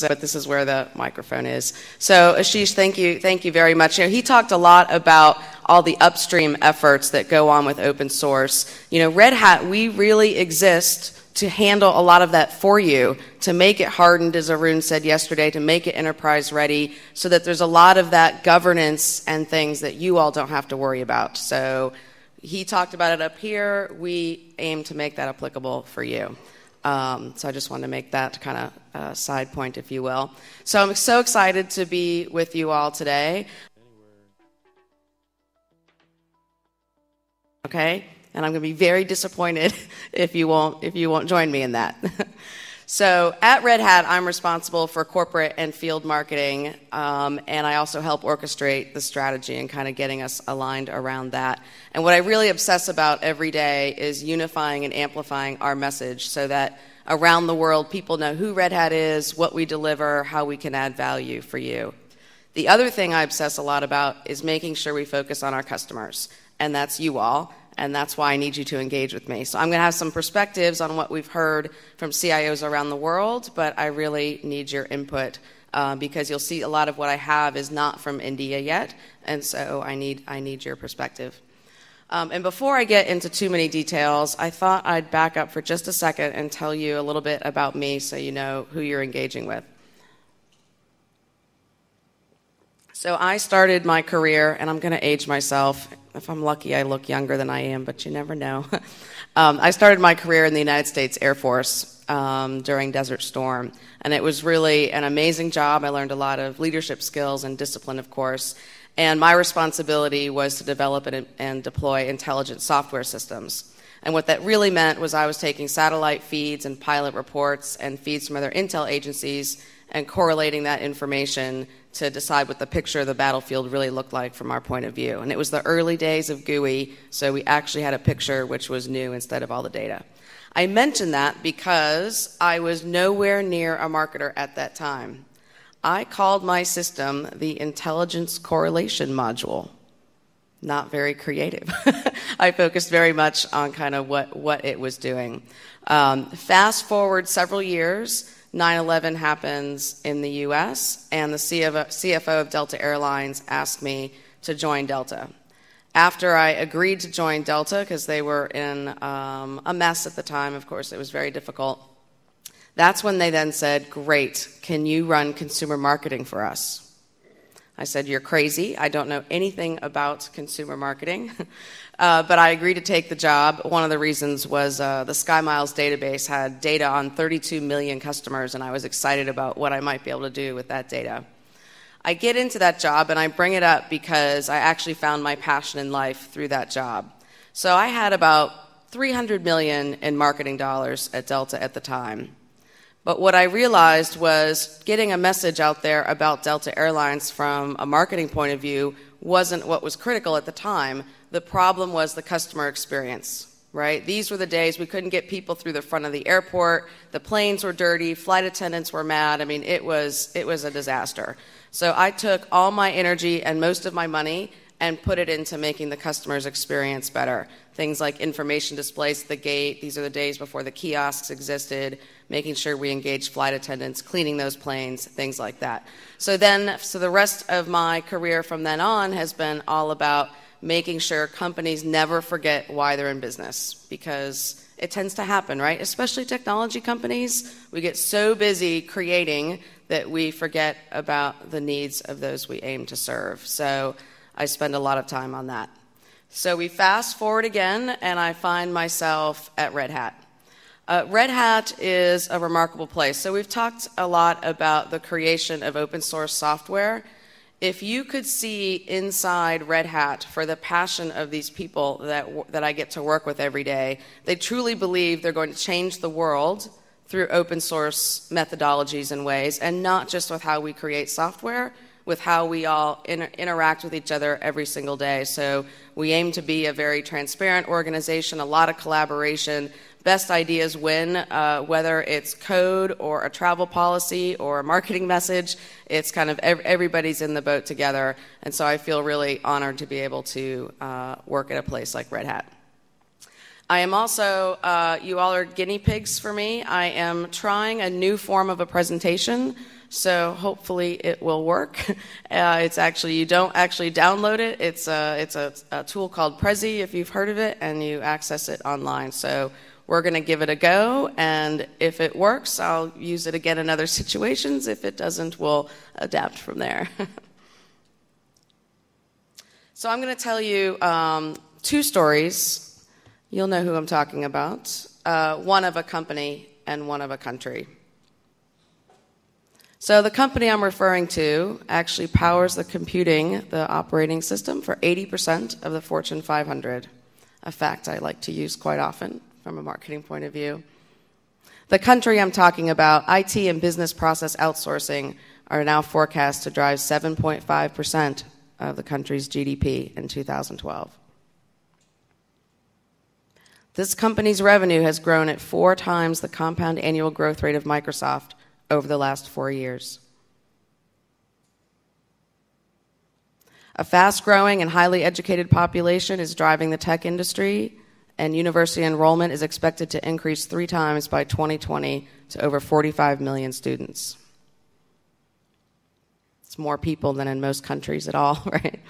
but this is where the microphone is. So Ashish, thank you very much. He talked a lot about all the upstream efforts that go on with open source. Red Hat, we really exist to handle a lot of that for you, to make it hardened, as Arun said yesterday, to make it enterprise ready, so that there's a lot of that governance and things that you all don't have to worry about. So he talked about it up here. We aim to make that applicable for you. So I just wanted to make that kind of side point, if you will. So I'm so excited to be with you all today. Okay? And I'm going to be very disappointed if you won't join me in that. So at Red Hat, I'm responsible for corporate and field marketing, and I also help orchestrate the strategy and kind of getting us aligned around that. And what I really obsess about every day is unifying and amplifying our message so that around the world people know who Red Hat is, what we deliver, how we can add value for you. The other thing I obsess a lot about is making sure we focus on our customers, and that's you all. And that's why I need you to engage with me. So I'm going to have some perspectives on what we've heard from CIOs around the world, but I really need your input because you'll see a lot of what I have is not from India yet, and so I need your perspective. And before I get into too many details, I thought I'd back up for just a second and tell you a little bit about me so you know who you're engaging with. So I started my career, and I'm going to age myself. If I'm lucky, I look younger than I am, but you never know. I started my career in the United States Air Force during Desert Storm, and it was really an amazing job. I learned a lot of leadership skills and discipline, of course, and my responsibility was to develop and deploy intelligent software systems. And what that really meant was I was taking satellite feeds and pilot reports and feeds from other intel agencies and correlating that information to decide what the picture of the battlefield really looked like from our point of view. And it was the early days of GUI, so we actually had a picture which was new instead of all the data. I mention that because I was nowhere near a marketer at that time. I called my system the Intelligence Correlation Module. Not very creative. I focused very much on kind of what it was doing. Fast forward several years, 9/11 happens in the U.S., and the CFO of Delta Airlines asked me to join Delta. After I agreed to join Delta, because they were in a mess at the time, of course, it was very difficult, that's when they then said, "Great, can you run consumer marketing for us?" I said, "You're crazy. I don't know anything about consumer marketing." But I agreed to take the job. One of the reasons was the SkyMiles database had data on 32 million customers, and I was excited about what I might be able to do with that data. I get into that job, and I bring it up because I actually found my passion in life through that job. So I had about $300 million in marketing dollars at Delta at the time. But what I realized was getting a message out there about Delta Airlines from a marketing point of view wasn't what was critical at the time. The problem was the customer experience, right? These were the days we couldn't get people through the front of the airport. The planes were dirty. Flight attendants were mad. I mean, it was a disaster. So I took all my energy and most of my money and put it into making the customer's experience better. Things like information displays at the gate. These are the days before the kiosks existed, making sure we engaged flight attendants, cleaning those planes, things like that. So the rest of my career from then on has been all about making sure companies never forget why they're in business, because it tends to happen, right? Especially technology companies. We get so busy creating that we forget about the needs of those we aim to serve. So I spend a lot of time on that. So we fast forward again, and I find myself at Red Hat. Red Hat is a remarkable place. So we've talked a lot about the creation of open source software. If you could see inside Red Hat for the passion of these people that I get to work with every day, they truly believe they're going to change the world through open source methodologies and ways, and not just with how we create software, with how we all interact with each other every single day. So we aim to be a very transparent organization, a lot of collaboration. Best ideas win, whether it's code or a travel policy or a marketing message. It's kind of everybody's in the boat together. And so I feel really honored to be able to work at a place like Red Hat. I am also, you all are guinea pigs for me. I am trying a new form of a presentation, so hopefully it will work. It's actually, you don't actually download it. It's a tool called Prezi, if you've heard of it, and you access it online. So we're going to give it a go, and if it works, I'll use it again in other situations. If it doesn't, we'll adapt from there. So I'm going to tell you two stories. You'll know who I'm talking about. One of a company and one of a country. So the company I'm referring to actually powers the computing, the operating system for 80% of the Fortune 500, a fact I like to use quite often from a marketing point of view. The country I'm talking about, IT and business process outsourcing, are now forecast to drive 7.5% of the country's GDP in 2012. This company's revenue has grown at 4 times the compound annual growth rate of Microsoft over the last 4 years. A fast-growing and highly educated population is driving the tech industry, and university enrollment is expected to increase 3 times by 2020 to over 45 million students. It's more people than in most countries at all, right?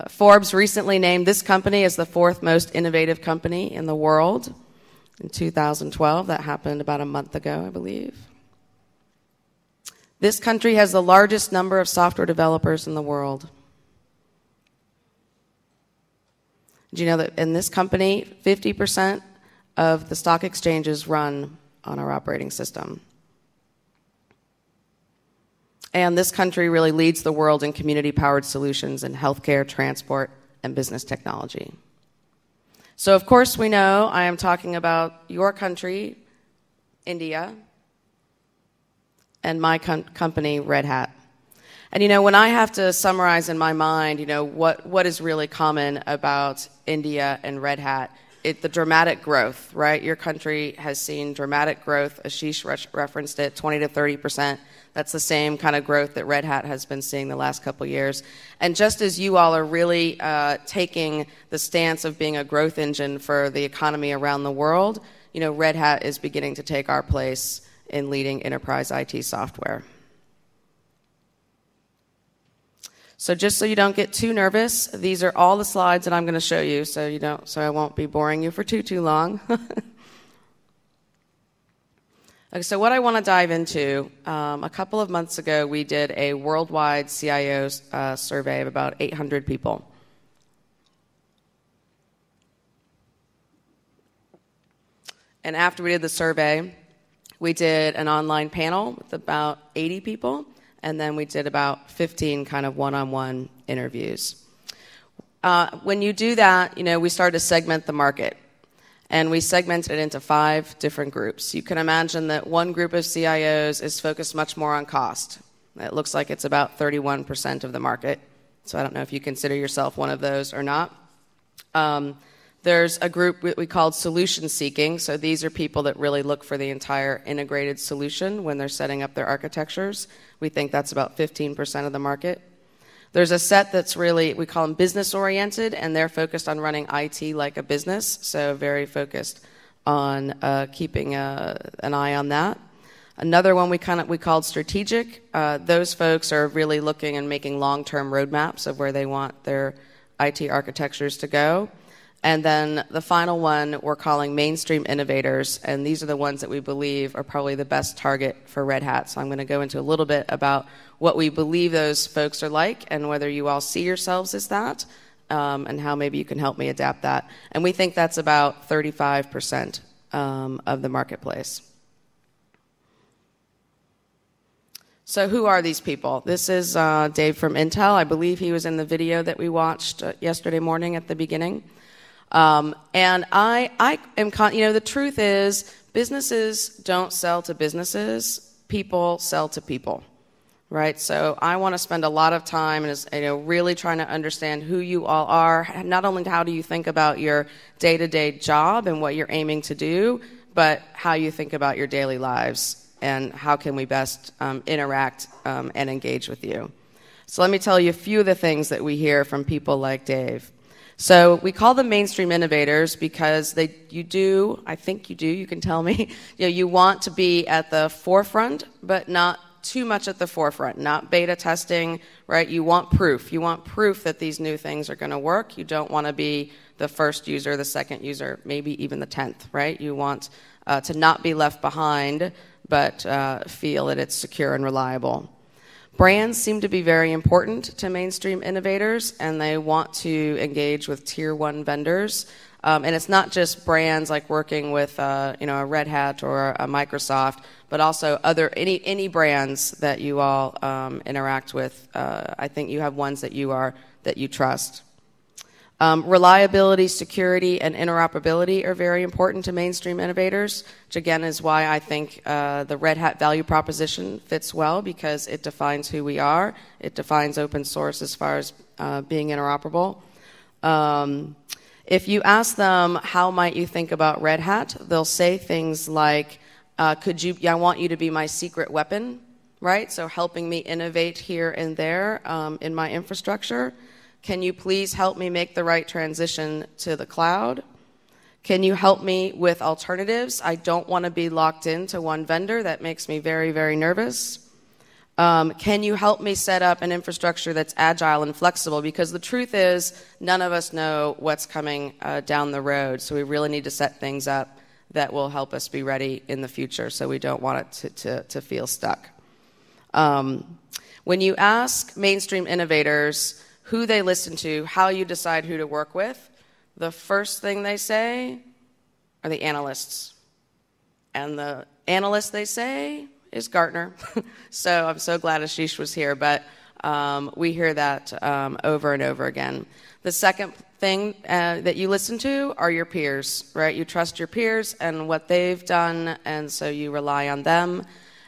Forbes recently named this company as the 4th most innovative company in the world in 2012. That happened about a month ago, I believe. This country has the largest number of software developers in the world. Do you know that in this company, 50% of the stock exchanges run on our operating system? And this country really leads the world in community-powered solutions in healthcare, transport, and business technology. So, of course, we know I am talking about your country, India, and my company, Red Hat. And, when I have to summarize in my mind, what is really common about India and Red Hat, the dramatic growth, right? Your country has seen dramatic growth. Ashish referenced it, 20 to 30%. That's the same kind of growth that Red Hat has been seeing the last couple of years. And just as you all are really taking the stance of being a growth engine for the economy around the world, Red Hat is beginning to take our place in leading enterprise IT software. So just so you don't get too nervous, these are all the slides that I'm going to show you, so I won't be boring you for too long. Okay, so what I want to dive into, a couple of months ago, we did a worldwide CIO survey of about 800 people. And after we did the survey, we did an online panel with about 80 people, and then we did about 15 kind of one-on-one interviews. When you do that, we started to segment the market. And we segmented it into 5 different groups. You can imagine that one group of CIOs is focused much more on cost. It looks like it's about 31% of the market. So I don't know if you consider yourself one of those or not. There's a group we called solution seeking. So these are people that really look for the entire integrated solution when they're setting up their architectures. We think that's about 15% of the market. There's a set that's really, we call them business-oriented, and they're focused on running IT like a business, so very focused on keeping an eye on that. Another one we called strategic. Those folks are really looking and making long-term roadmaps of where they want their IT architectures to go. And then the final one we're calling mainstream innovators, and these are the ones that we believe are probably the best target for Red Hat. So I'm going to go into a little bit about what we believe those folks are like and whether you all see yourselves as that, and how maybe you can help me adapt that. And we think that's about 35% of the marketplace. So who are these people? This is Dave from Intel. I believe he was in the video that we watched yesterday morning at the beginning. And I am, the truth is, businesses don't sell to businesses, people sell to people, right? So I want to spend a lot of time really trying to understand who you all are, not only how do you think about your day-to-day job and what you're aiming to do, but how you think about your daily lives and how can we best interact and engage with you. So let me tell you a few of the things that we hear from people like Dave. So we call them mainstream innovators because I think you can tell me, you want to be at the forefront, but not too much at the forefront, not beta testing, right? You want proof. You want proof that these new things are going to work. You don't want to be the first user, the second user, maybe even the 10th, right? You want to not be left behind, but feel that it's secure and reliable. Brands seem to be very important to mainstream innovators, and they want to engage with tier one vendors. And it's not just brands like working with a Red Hat or a Microsoft, but also any brands that you all interact with. I think you have ones that you trust. Reliability, security, and interoperability are very important to mainstream innovators, which again is why I think the Red Hat value proposition fits well, because it defines who we are. It defines open source as far as being interoperable. If you ask them, how might you think about Red Hat, they'll say things like, I want you to be my secret weapon, right? So helping me innovate here and there in my infrastructure. Can you please help me make the right transition to the cloud? Can you help me with alternatives? I don't want to be locked into one vendor. That makes me very, very nervous. Can you help me set up an infrastructure that's agile and flexible? Because the truth is, none of us know what's coming down the road. So we really need to set things up that will help us be ready in the future, so we don't want it to feel stuck. When you ask mainstream innovators who they listen to, how you decide who to work with, the first thing they say are the analysts. And the analyst they say is Gartner. So I'm so glad Ashish was here, but we hear that over and over again. The second thing that you listen to are your peers, right? You trust your peers and what they've done, and so you rely on them.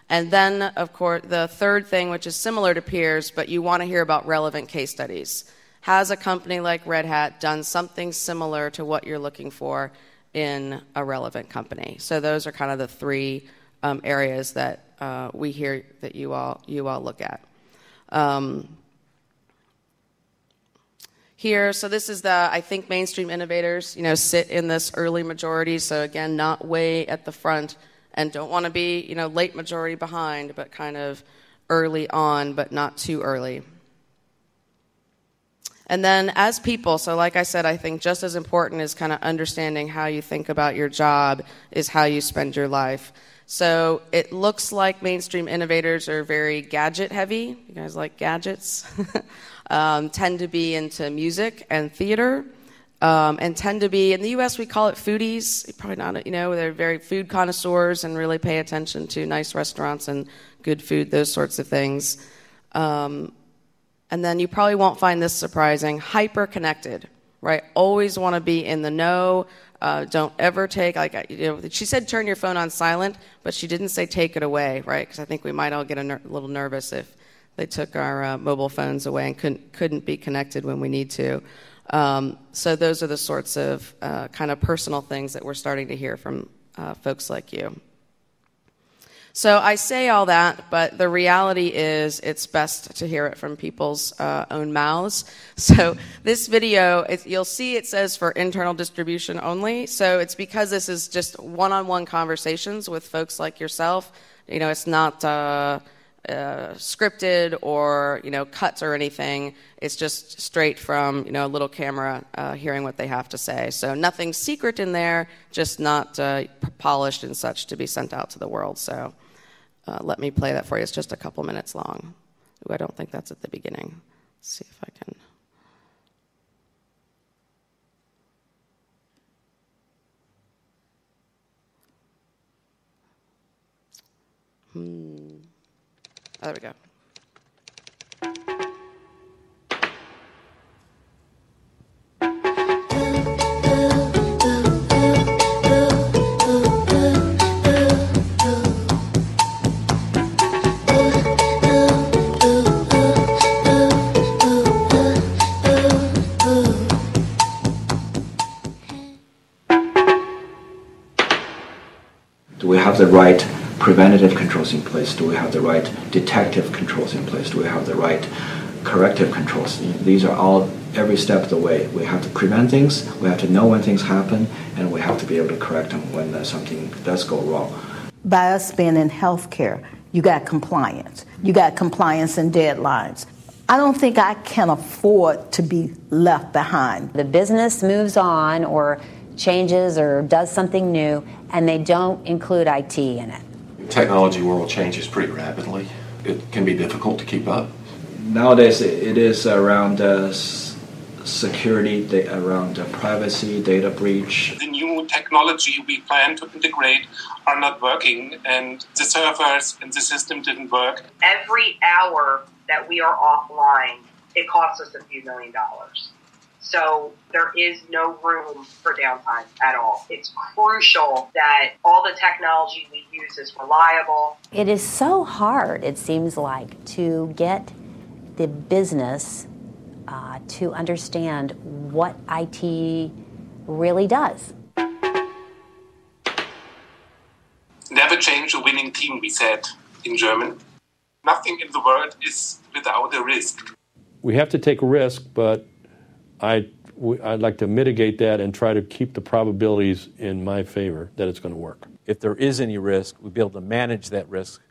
And then, of course, the third thing, which is similar to peers, but you want to hear about relevant case studies. Has a company like Red Hat done something similar to what you're looking for in a relevant company? So those are kind of the three areas that we hear that you all look at. Here, so this is I think mainstream innovators, sit in this early majority. So again, not way at the front, and don't want to be, late majority behind, but kind of early on, but not too early. And then as people, so like I said, I think just as important as kind of understanding how you think about your job is how you spend your life. So it looks like mainstream innovators are very gadget heavy. You guys like gadgets? Tend to be into music and theater. And tend to be, in the U.S. we call it foodies. Probably not, they're very food connoisseurs and really pay attention to nice restaurants and good food, those sorts of things. And then you probably won't find this surprising, hyper-connected, right? Always want to be in the know. Don't ever take, she said turn your phone on silent, but she didn't say take it away, right? Because I think we might all get a little nervous if they took our mobile phones away and couldn't be connected when we need to. So those are the sorts of kind of personal things that we're starting to hear from folks like you. So I say all that, but the reality is it's best to hear it from people's own mouths. So this video, you'll see it says for internal distribution only. So it's because this is just one-on-one conversations with folks like yourself. It's not scripted or cuts or anything. It's just straight from a little camera hearing what they have to say. So nothing secret in there, just not polished and such to be sent out to the world. So let me play that for you. It's just a couple minutes long. Ooh, I don't think that's at the beginning. Let's see if I can. Oh, there we go. Do we have the right preventative controls in place? Do we have the right detective controls in place? Do we have the right corrective controls. These are all every step of the way. We have to prevent things, we have to know when things happen, and we have to be able to correct them when something does go wrong. By us being in healthcare, you got compliance. You got compliance and deadlines. I don't think I can afford to be left behind. The business moves on or changes or does something new, and they don't include IT in it. The technology world changes pretty rapidly. It can be difficult to keep up. Nowadays, it is around security, around privacy, data breach. The new technology we plan to integrate are not working, and the servers and the system didn't work. Every hour that we are offline, it costs us a few $1 million. So there is no room for downtime at all. It's crucial that all the technology we use is reliable. It is so hard, it seems like, to get the business to understand what IT really does. Never change a winning team, we said in German. Nothing in the world is without a risk. We have to take a risk, but I'd like to mitigate that and try to keep the probabilities in my favor that it's going to work. If there is any risk, we'll be able to manage that risk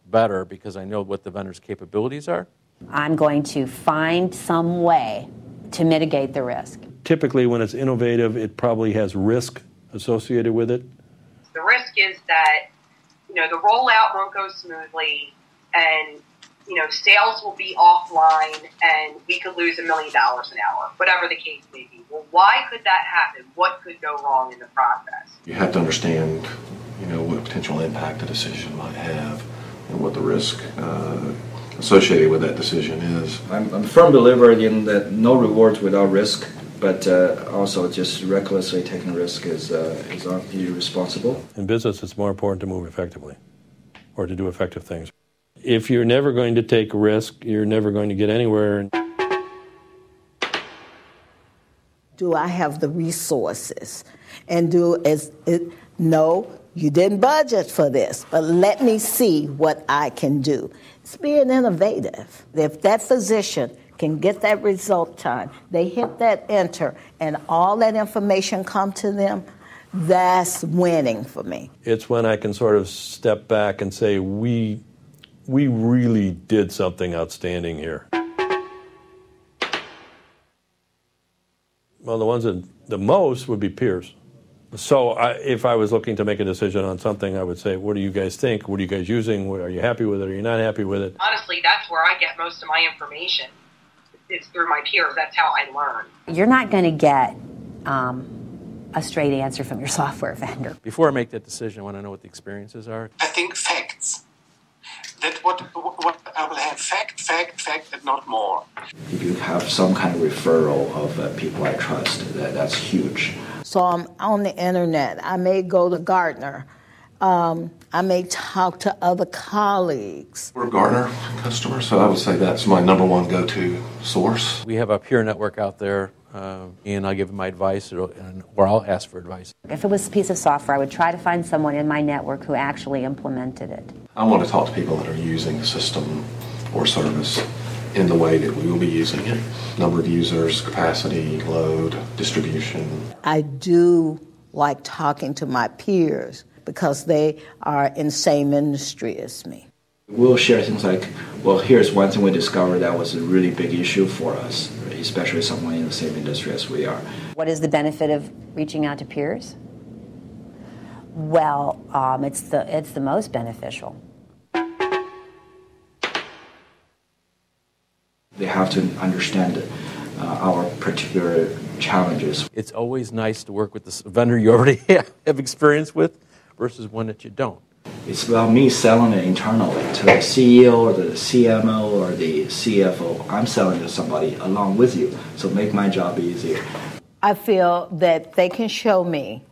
better because I know what the vendor's capabilities are. I'm going to find some way to mitigate the risk. Typically, when it's innovative, it probably has risk associated with it. The risk is that, the rollout won't go smoothly, and, sales will be offline, and we could lose $1 million an hour, whatever the case may be. Well, why could that happen? What could go wrong in the process? You have to understand, what potential impact a decision might have and what the risk associated with that decision is. I'm a firm believer in that no rewards without risk, but also just recklessly taking risk is irresponsible. In business, it's more important to move effectively or to do effective things. If you're never going to take a risk, you're never going to get anywhere. Do I have the resources? And no, you didn't budget for this, but let me see what I can do. It's being innovative. If that physician can get that result time, they hit that enter, and all that information come to them, that's winning for me. It's when I can sort of step back and say, we really did something outstanding here. Well, the ones that the most would be peers. So if I was looking to make a decision on something, I would say, what do you guys think? What are you guys using? Are you happy with it? Are you not happy with it? Honestly, that's where I get most of my information. It's through my peers. That's how I learn. You're not going to get a straight answer from your software vendor. Before I make that decision, I want to know what the experiences are. I think facts. That what I will have fact, and not more. If you have some kind of referral of people I trust, that's huge. So I'm on the internet. I may go to Gartner. I may talk to other colleagues. We're a Gartner customer, so I would say that's my number one go-to source. We have a peer network out there, and I'll give them my advice, or I'll ask for advice. If it was a piece of software, I would try to find someone in my network who actually implemented it. I want to talk to people that are using the system or service in the way that we will be using it. Number of users, capacity, load, distribution. I do like talking to my peers because they are in the same industry as me. We'll share things like, well, here's one thing we discovered that was a really big issue for us, especially someone in the same industry as we are. What is the benefit of reaching out to peers? Well, it's the most beneficial. They have to understand our particular challenges. It's always nice to work with the vendor you already have experience with versus one that you don't. It's about me selling it internally to the CEO or the CMO or the CFO. I'm selling to somebody along with you, so make my job easier. I feel that they can show me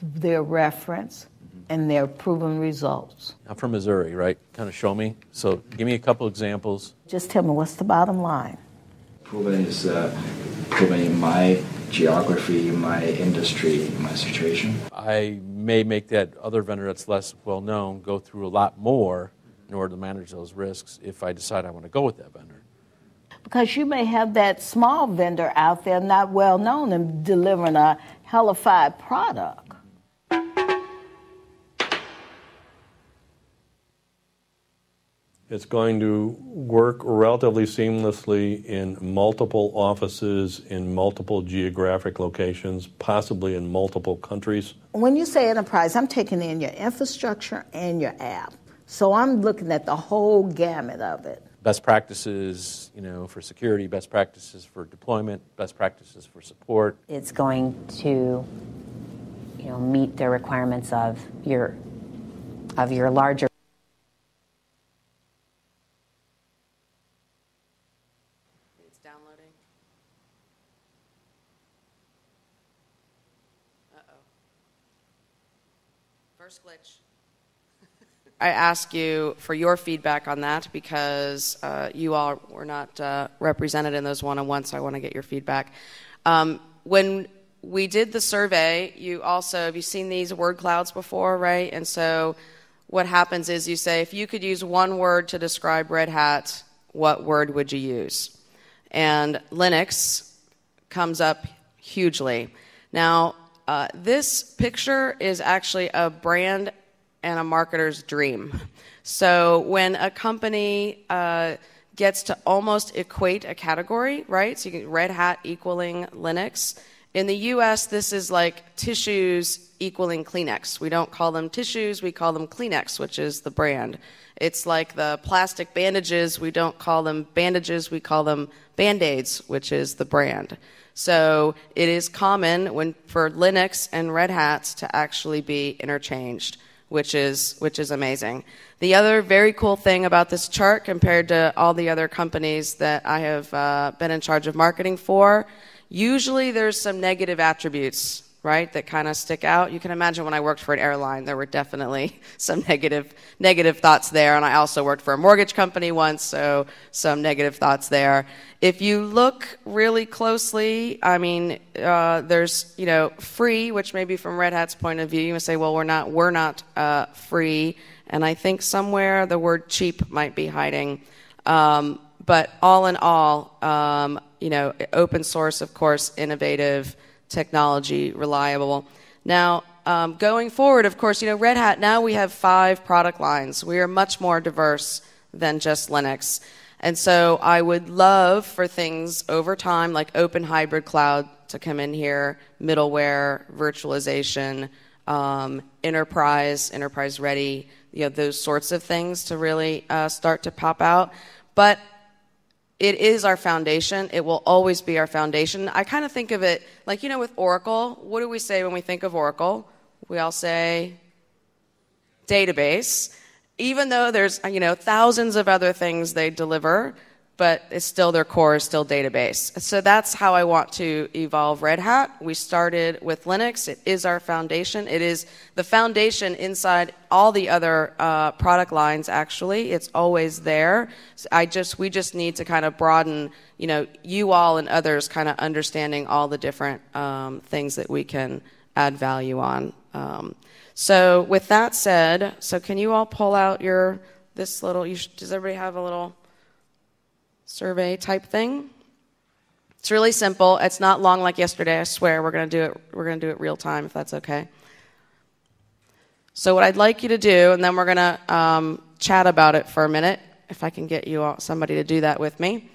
their reference and their proven results. I'm from Missouri, right? Kind of show me. So give me a couple examples. Just tell me what's the bottom line. Proven is proven in my geography, in my industry, in my situation. I may make that other vendor that's less well known go through a lot more in order to manage those risks if I decide I want to go with that vendor. because you may have that small vendor out there not well known and delivering a hellified product. It's going to work relatively seamlessly in multiple offices, in multiple geographic locations, possibly in multiple countries. When you say enterprise, I'm taking in your infrastructure and your app. So I'm looking at the whole gamut of it. Best practices, for security, best practices for deployment, best practices for support. It's going to, meet the requirements of your larger. It's downloading. Uh-oh. First glitch. I ask you for your feedback on that because you all were not represented in those one-on-ones, so I want to get your feedback. When we did the survey, have you seen these word clouds before, right? And so what happens is you say, if you could use one word to describe Red Hat, what word would you use? And Linux comes up hugely. Now, this picture is actually a brand and a marketer's dream. So when a company gets to almost equate a category, right? So you get Red Hat equaling Linux. In the US, this is like tissues equaling Kleenex. We don't call them tissues, we call them Kleenex, which is the brand. It's like the plastic bandages, we don't call them bandages, we call them Band-Aids, which is the brand. So it is common for Linux and Red Hat to actually be interchanged, which is amazing. The other very cool thing about this chart compared to all the other companies that I have been in charge of marketing for, usually there's some negative attributes, right, that kind of stick out. You can imagine when I worked for an airline, there were definitely some negative thoughts there, and I also worked for a mortgage company once, so some negative thoughts there. If you look really closely, I mean, there's, free, which maybe from Red Hat's point of view, you would say, well, we're not free, and I think somewhere the word cheap might be hiding. But all in all, open source, of course, innovative, technology, reliable. Now, going forward, of course, Red Hat, now we have 5 product lines. We are much more diverse than just Linux. And so I would love for things over time, like open hybrid cloud, to come in here, middleware, virtualization, enterprise ready, those sorts of things to really start to pop out. But it is our foundation. It will always be our foundation. I kind of think of it like, with Oracle, what do we say when we think of Oracle? We all say database. Even though there's, thousands of other things they deliver, but it's still their core is still database. So that's how I want to evolve Red Hat. We started with Linux. It is our foundation. It is the foundation inside all the other product lines, actually. It's always there. So we just need to kind of broaden, you all and others kind of understanding all the different things that we can add value on. So with that said, can you all pull out does everybody have a little survey type thing? It's really simple. It's not long like yesterday, I swear. We're going to do it real time if that's okay. So what I'd like you to do, and then we're going to chat about it for a minute, if I can get somebody to do that with me.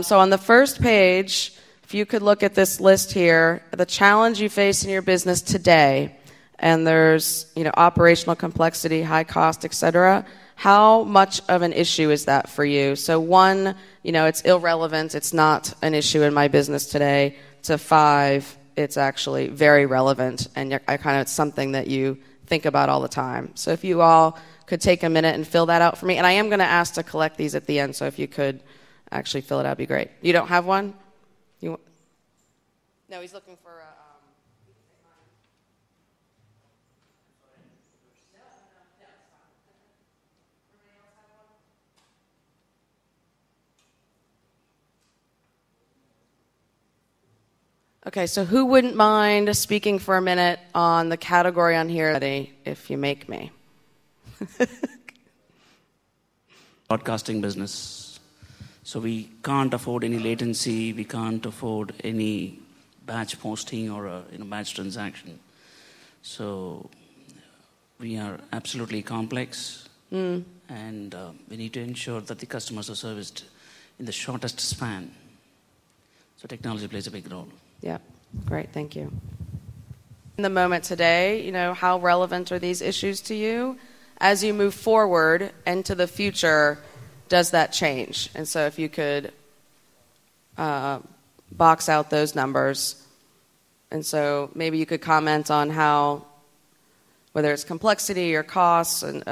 So on the first page, if you could look at this list here, the challenge you face in your business today, and there's operational complexity, high cost, etc. How much of an issue is that for you? So 1, it's irrelevant, it's not an issue in my business today, to 5, it's actually very relevant, and it's something that you think about all the time. So if you all could take a minute and fill that out for me, and I am going to ask to collect these at the end, so if you could actually fill it out, it'd be great. You don't have one? No, he's looking for a... Okay, so who wouldn't mind speaking for a minute on the category on here, if you make me? Broadcasting business. So we can't afford any latency. We can't afford any batch posting or a batch transaction. So we are absolutely complex, and we need to ensure that the customers are serviced in the shortest span. So technology plays a big role. Yeah, great, thank you. In the moment today, how relevant are these issues to you? As you move forward into the future, does that change? And so if you could box out those numbers. And so maybe you could comment on how, whether it's complexity or costs and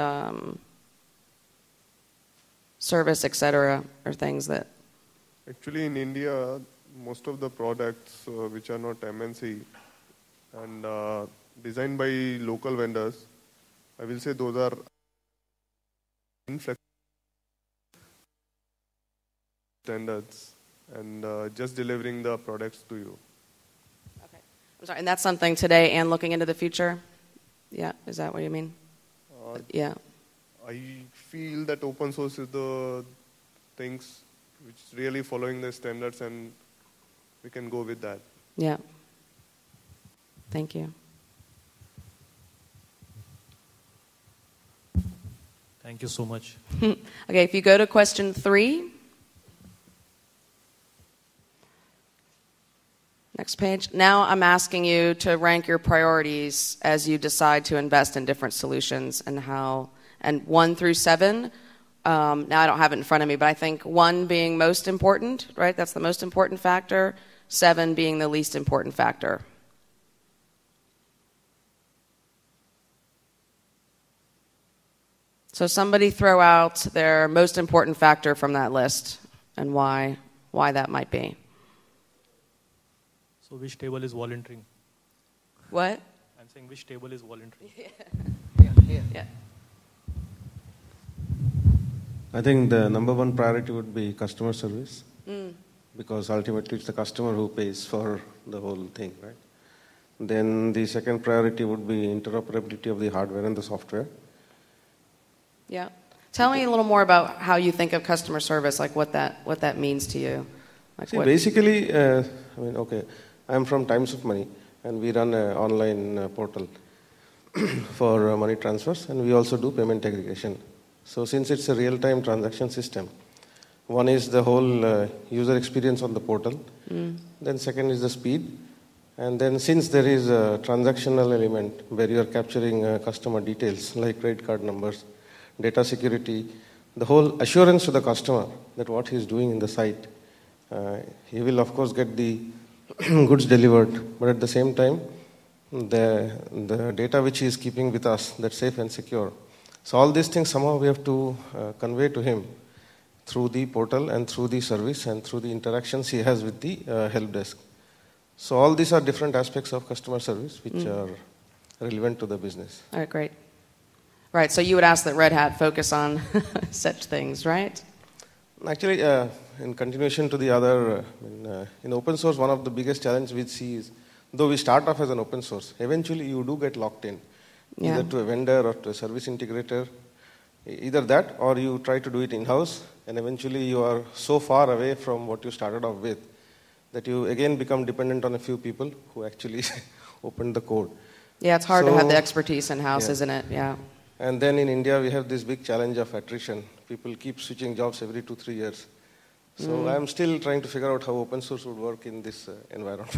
service, et cetera, or things that... Actually, in India, most of the products which are not MNC and designed by local vendors, I will say those are inflexible standards and just delivering the products to you. Okay. I'm sorry, and that's something today and looking into the future? Yeah, is that what you mean? Yeah. I feel that open source is the things which is really following the standards, and we can go with that. Yeah. Thank you. Thank you so much. Okay, if you go to question 3. Next page. Now I'm asking you to rank your priorities as you decide to invest in different solutions and how, and 1 through 7. Now I don't have it in front of me, but I think 1 being most important, right? That's the most important factor. 7 being the least important factor. So somebody throw out their most important factor from that list and why that might be. So which table is volunteering? What? I'm saying which table is volunteering? Yeah. I think the number 1 priority would be customer service, because ultimately it's the customer who pays for the whole thing, right? Then the second priority would be interoperability of the hardware and the software. Yeah. Tell me a little more about how you think of customer service, like what that means to you. Like basically, I'm from Times of Money, and we run an online portal for money transfers, and we also do payment aggregation. So since it's a real-time transaction system, one is the whole user experience on the portal, then second is the speed, and then since there is a transactional element where you are capturing customer details like credit card numbers, data security, the whole assurance to the customer that what he is doing in the site, he will of course get the goods delivered, but at the same time, the data which he is keeping with us, that's safe and secure. So all these things somehow we have to convey to him through the portal and through the service and through the interactions he has with the help desk. So all these are different aspects of customer service which are relevant to the business. All right, great. Right, so you would ask that Red Hat focus on such things, right? Actually, in continuation to the other, in open source, one of the biggest challenges we see is, though we start off as an open source, eventually you do get locked in, either to a vendor or to a service integrator, either that or you try to do it in-house, and eventually you are so far away from what you started off with that you again become dependent on a few people who actually opened the code. Yeah, it's hard to have the expertise in-house, isn't it? Yeah. And then in India, we have this big challenge of attrition. People keep switching jobs every 2-3 years. So I'm still trying to figure out how open source would work in this environment.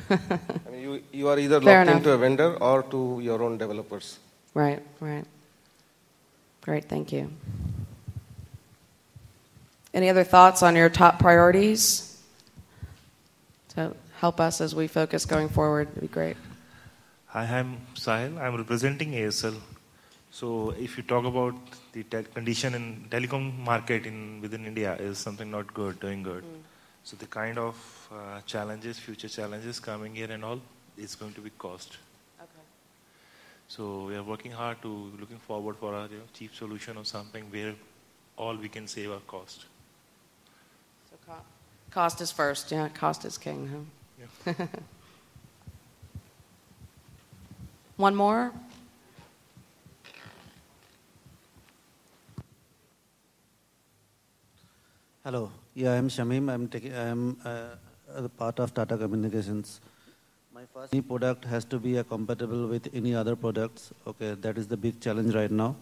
I mean, you are either locked into a vendor or to your own developers. Right. Great, thank you. Any other thoughts on your top priorities to help us as we focus going forward? It'd be great. Hi, I'm Sahil. I'm representing ASL. So if you talk about the condition in telecom market within India is something not good, doing good. So the kind of challenges, future challenges coming here and all is going to be cost. Okay. So we are working hard to looking forward for a cheap solution or something where all we can save our cost. So cost is first, yeah. Cost is king, huh? Yeah. One more. Hello. Yeah, I'm Shamim. I'm a part of Tata Communications. My first any product has to be compatible with any other products. Okay, that is the big challenge right now.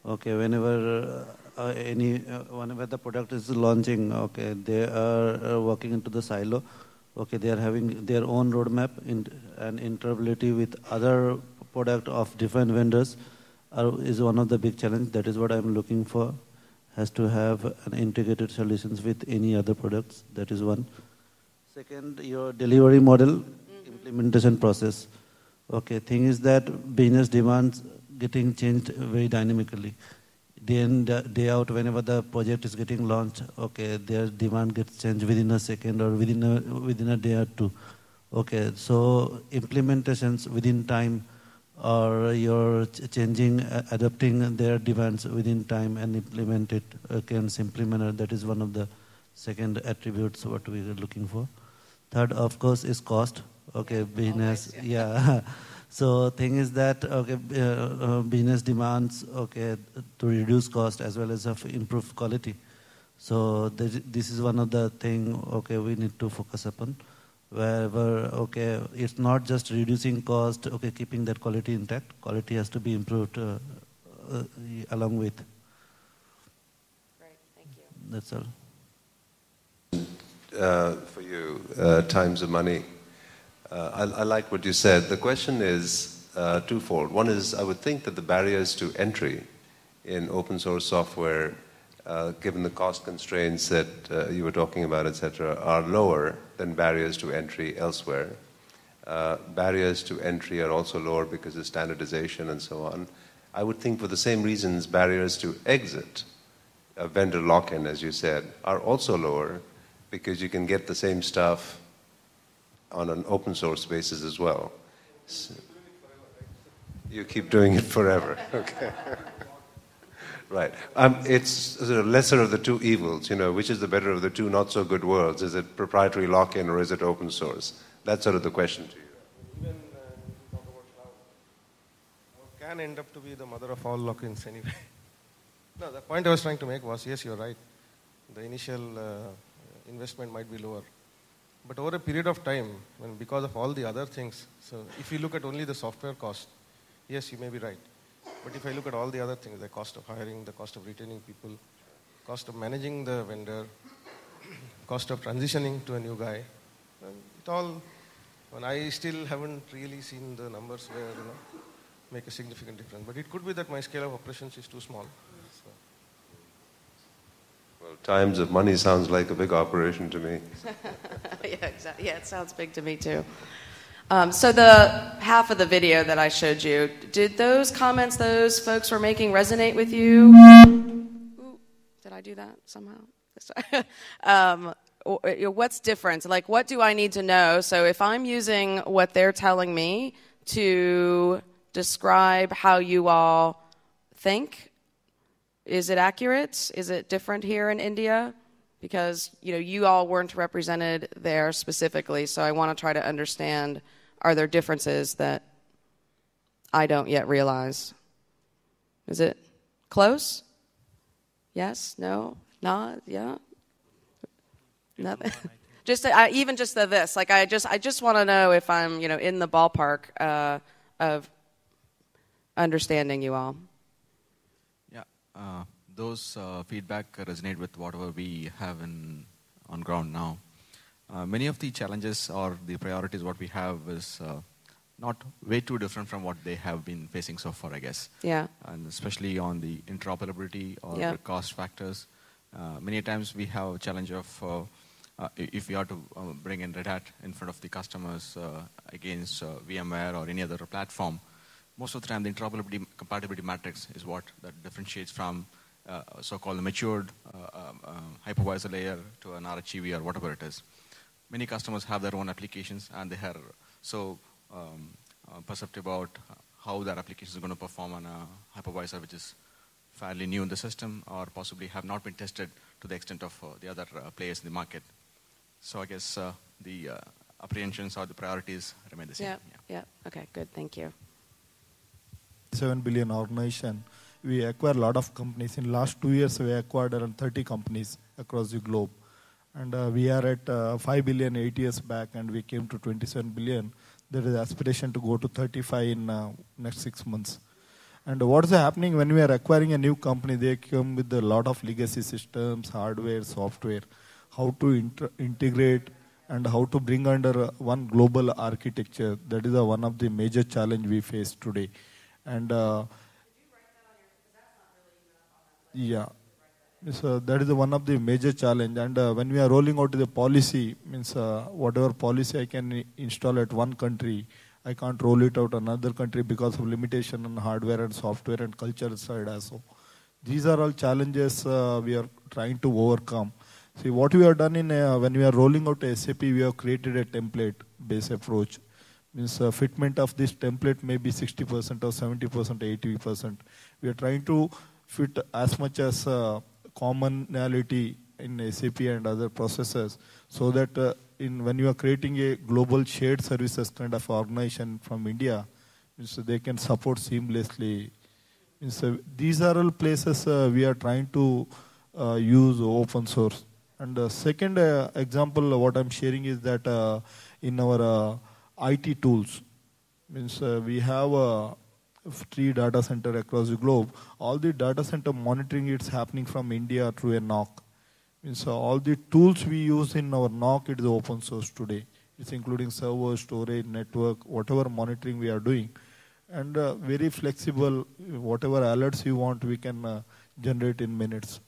Okay, whenever whenever the product is launching, okay, they are working into the silo. Okay, they are having their own roadmap and interoperability with other product of different vendors is one of the big challenge. That is what I'm looking for. Has to have an integrated solutions with any other products. That is one. Second, your delivery model, implementation process. Okay, thing is that business demands getting changed very dynamically. Day in, day out, whenever the project is getting launched, okay, their demand gets changed within a second or within a day or two. Okay, so implementations within time, or you're changing, adapting their demands within time and implement it in a simple manner. That is one of the second attributes what we are looking for. Third, of course, is cost. Okay, business, always, yeah. So thing is that okay, business demands okay to reduce cost as well as improve quality. So this is one of the thing okay we need to focus upon. Wherever okay, it's not just reducing cost. Okay, keeping that quality intact. Quality has to be improved along with. Great, thank you. That's all. For you, times of money. I like what you said. The question is twofold. One is, I would think that the barriers to entry in open source software, given the cost constraints that you were talking about, etc., are lower than barriers to entry elsewhere. Barriers to entry are also lower because of standardization and so on. I would think for the same reasons, barriers to exit, vendor lock-in, as you said, are also lower because you can get the same stuff on an open source basis as well. So you keep doing it forever. Okay. Right. It's sort of lesser of the two evils, which is the better of the two not so good worlds? Is it proprietary lock-in or is it open source? That's sort of the question to you. Even talk about cloud, can end up to be the mother of all lock-ins anyway. No, the point I was trying to make was, yes, you're right. The initial investment might be lower. But over a period of time, because of all the other things, so if you look at only the software cost, yes, you may be right. But if I look at all the other things, the cost of hiring, the cost of retaining people, cost of managing the vendor, cost of transitioning to a new guy, it all, I still haven't really seen the numbers where, make a significant difference. But it could be that my scale of operations is too small. So. Well, times of money sounds like a big operation to me. Yeah, exactly. Yeah, it sounds big to me too. So the half of the video that I showed you, did those comments those folks were making resonate with you? Ooh, did I do that somehow? What's different? Like, what do I need to know? So if I'm using what they're telling me to describe how you all think, is it accurate? Is it different here in India? Because you all weren't represented there specifically, so I want to try to understand, are there differences that I don't yet realize? Is it close? Yes? No? Not? Yeah? Nothing? Even just this. Like I just want to know if I'm in the ballpark of understanding you all. Those feedback resonate with whatever we have on ground now. Many of the challenges or the priorities what we have is not way too different from what they have been facing so far, I guess. Yeah. And especially on the interoperability or the cost factors. Many times we have a challenge of if we are to bring in Red Hat in front of the customers against VMware or any other platform, most of the time the interoperability compatibility matrix is what that differentiates from so-called matured hypervisor layer to an RHEV or whatever it is. Many customers have their own applications and they are so perceptive about how their application is going to perform on a hypervisor which is fairly new in the system or possibly have not been tested to the extent of the other players in the market. So I guess the apprehensions or the priorities remain the same. Yeah. Okay, good. Thank you. 7 billion organization. We acquire a lot of companies. In the last 2 years, we acquired around 30 companies across the globe. And we are at 5 billion 8 years back, and we came to 27 billion. There is aspiration to go to 35 in next 6 months. And what is happening when we are acquiring a new company? They come with a lot of legacy systems, hardware, software, how to integrate and how to bring under one global architecture. That is one of the major challenge we face today. And yeah, so that is one of the major challenge. And when we are rolling out the policy, means whatever policy I can install at one country, I can't roll it out another country because of limitation on hardware and software and culture side also. These are all challenges we are trying to overcome. See, what we have done in when we are rolling out SAP, we have created a template-based approach. Means fitment of this template may be 60% or 70%, 80%. We are trying to fit as much as commonality in SAP and other processes, so that when you are creating a global shared services kind of organization from India, so they can support seamlessly. So these are all places we are trying to use open source. And the second example, what I'm sharing is that in our IT tools, means we have 3 data center across the globe. All the data center monitoring it's happening from India through a NOC. Means all the tools we use in our NOC, it is open source today. It's including server, storage, network, whatever monitoring we are doing. And very flexible, whatever alerts you want, we can generate in minutes.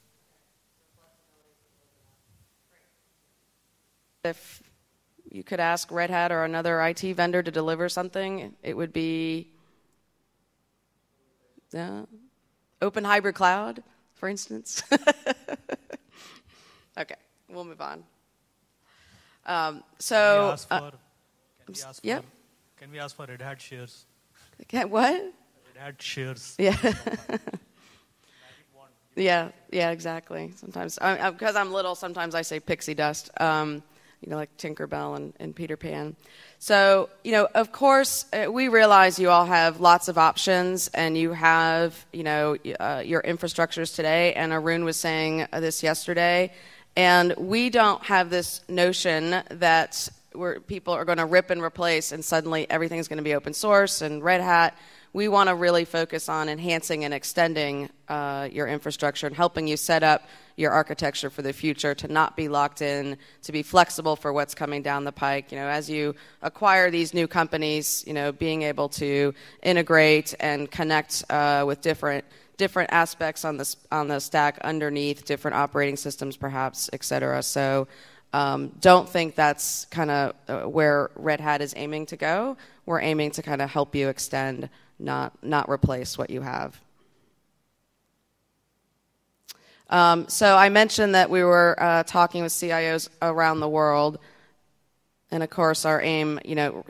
If you could ask Red Hat or another IT vendor to deliver something, it would be open hybrid cloud, for instance. Okay, we'll move on. Can we ask for Red Hat shares? What? Red Hat shares. Yeah. Yeah, exactly. Sometimes, because I'm little, sometimes I say pixie dust. Like Tinkerbell and Peter Pan. So, of course, we realize you all have lots of options, and you have, your infrastructures today, and Arun was saying this yesterday, and we don't have this notion that people are going to rip and replace and suddenly everything's going to be open source and Red Hat. We want to really focus on enhancing and extending your infrastructure and helping you set up your architecture for the future, to not be locked in, to be flexible for what's coming down the pike. As you acquire these new companies, being able to integrate and connect with different aspects on the stack underneath, different operating systems perhaps, et cetera. So don't think that's kind of where Red Hat is aiming to go. We're aiming to kind of help you extend, not replace what you have. So I mentioned that we were talking with CIOs around the world, and of course our aim,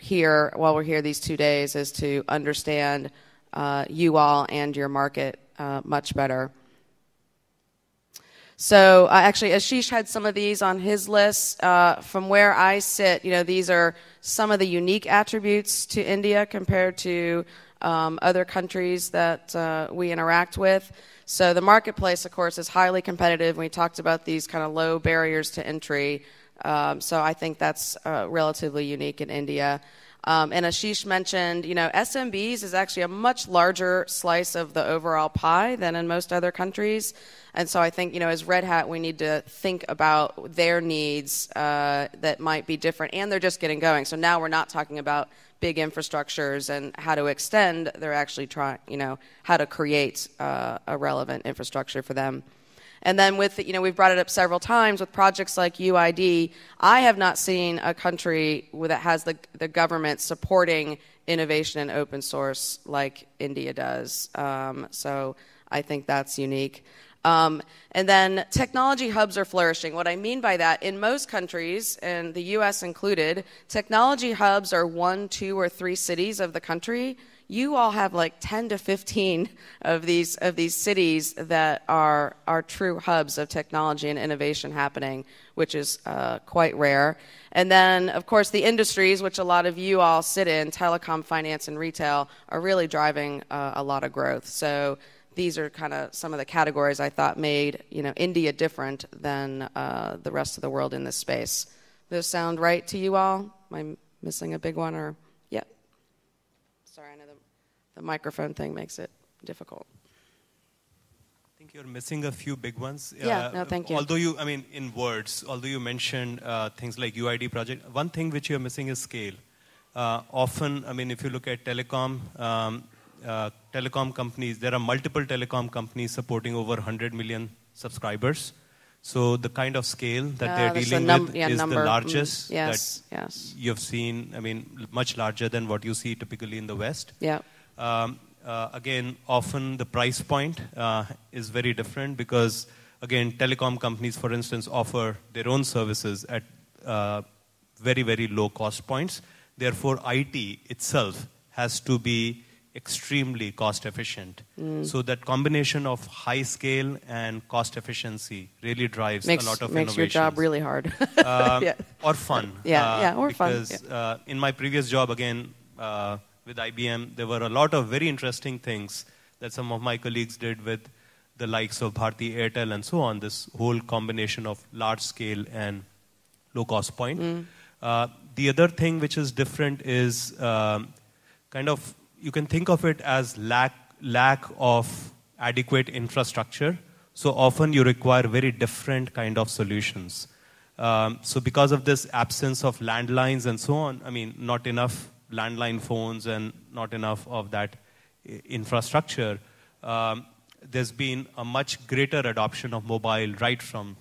here while we're here these 2 days, is to understand you all and your market much better. So actually, Ashish had some of these on his list. From where I sit, these are some of the unique attributes to India compared to other countries that we interact with. So the marketplace, of course, is highly competitive. We talked about these kind of low barriers to entry. So I think that's relatively unique in India. And Ashish mentioned, SMBs is actually a much larger slice of the overall pie than in most other countries. And so I think, as Red Hat, we need to think about their needs that might be different. And they're just getting going. So now we're not talking about big infrastructures and how to extend. They're actually trying, how to create a relevant infrastructure for them. And then with, we've brought it up several times with projects like UID, I have not seen a country that has the government supporting innovation and open source like India does. So I think that's unique. And then technology hubs are flourishing. What I mean by that, in most countries, and the U.S. included, technology hubs are 1, 2, or 3 cities of the country. You all have like 10 to 15 of these cities that are true hubs of technology and innovation happening, which is quite rare. And then, of course, the industries, which a lot of you all sit in, telecom, finance, and retail, are really driving a lot of growth. So these are kind of some of the categories I thought made, India different than the rest of the world in this space. Does those sound right to you all? Am I missing a big one? Or yeah. Sorry, I know the microphone thing makes it difficult. I think you're missing a few big ones. Yeah, no, thank you. Although in words, although you mentioned things like UID project, one thing which you're missing is scale. Often, if you look at telecom companies, there are multiple telecom companies supporting over 100 million subscribers. So the kind of scale that they're dealing with is the largest that you've seen, much larger than what you see typically in the West. Yeah. Again, often the price point is very different because, again, telecom companies, for instance, offer their own services at very, very low cost points. Therefore, IT itself has to be extremely cost efficient. So that combination of high scale and cost efficiency really drives a lot of makes your job really hard. Or fun. Or because, fun. In my previous job, again, with IBM, there were a lot of very interesting things that some of my colleagues did with the likes of Bharti Airtel and so on, this whole combination of large scale and low cost point. The other thing which is different is you can think of it as lack of adequate infrastructure. So often you require very different kind of solutions. So because of this absence of landlines and so on, not enough landline phones and not enough of that infrastructure, there's been a much greater adoption of mobile right from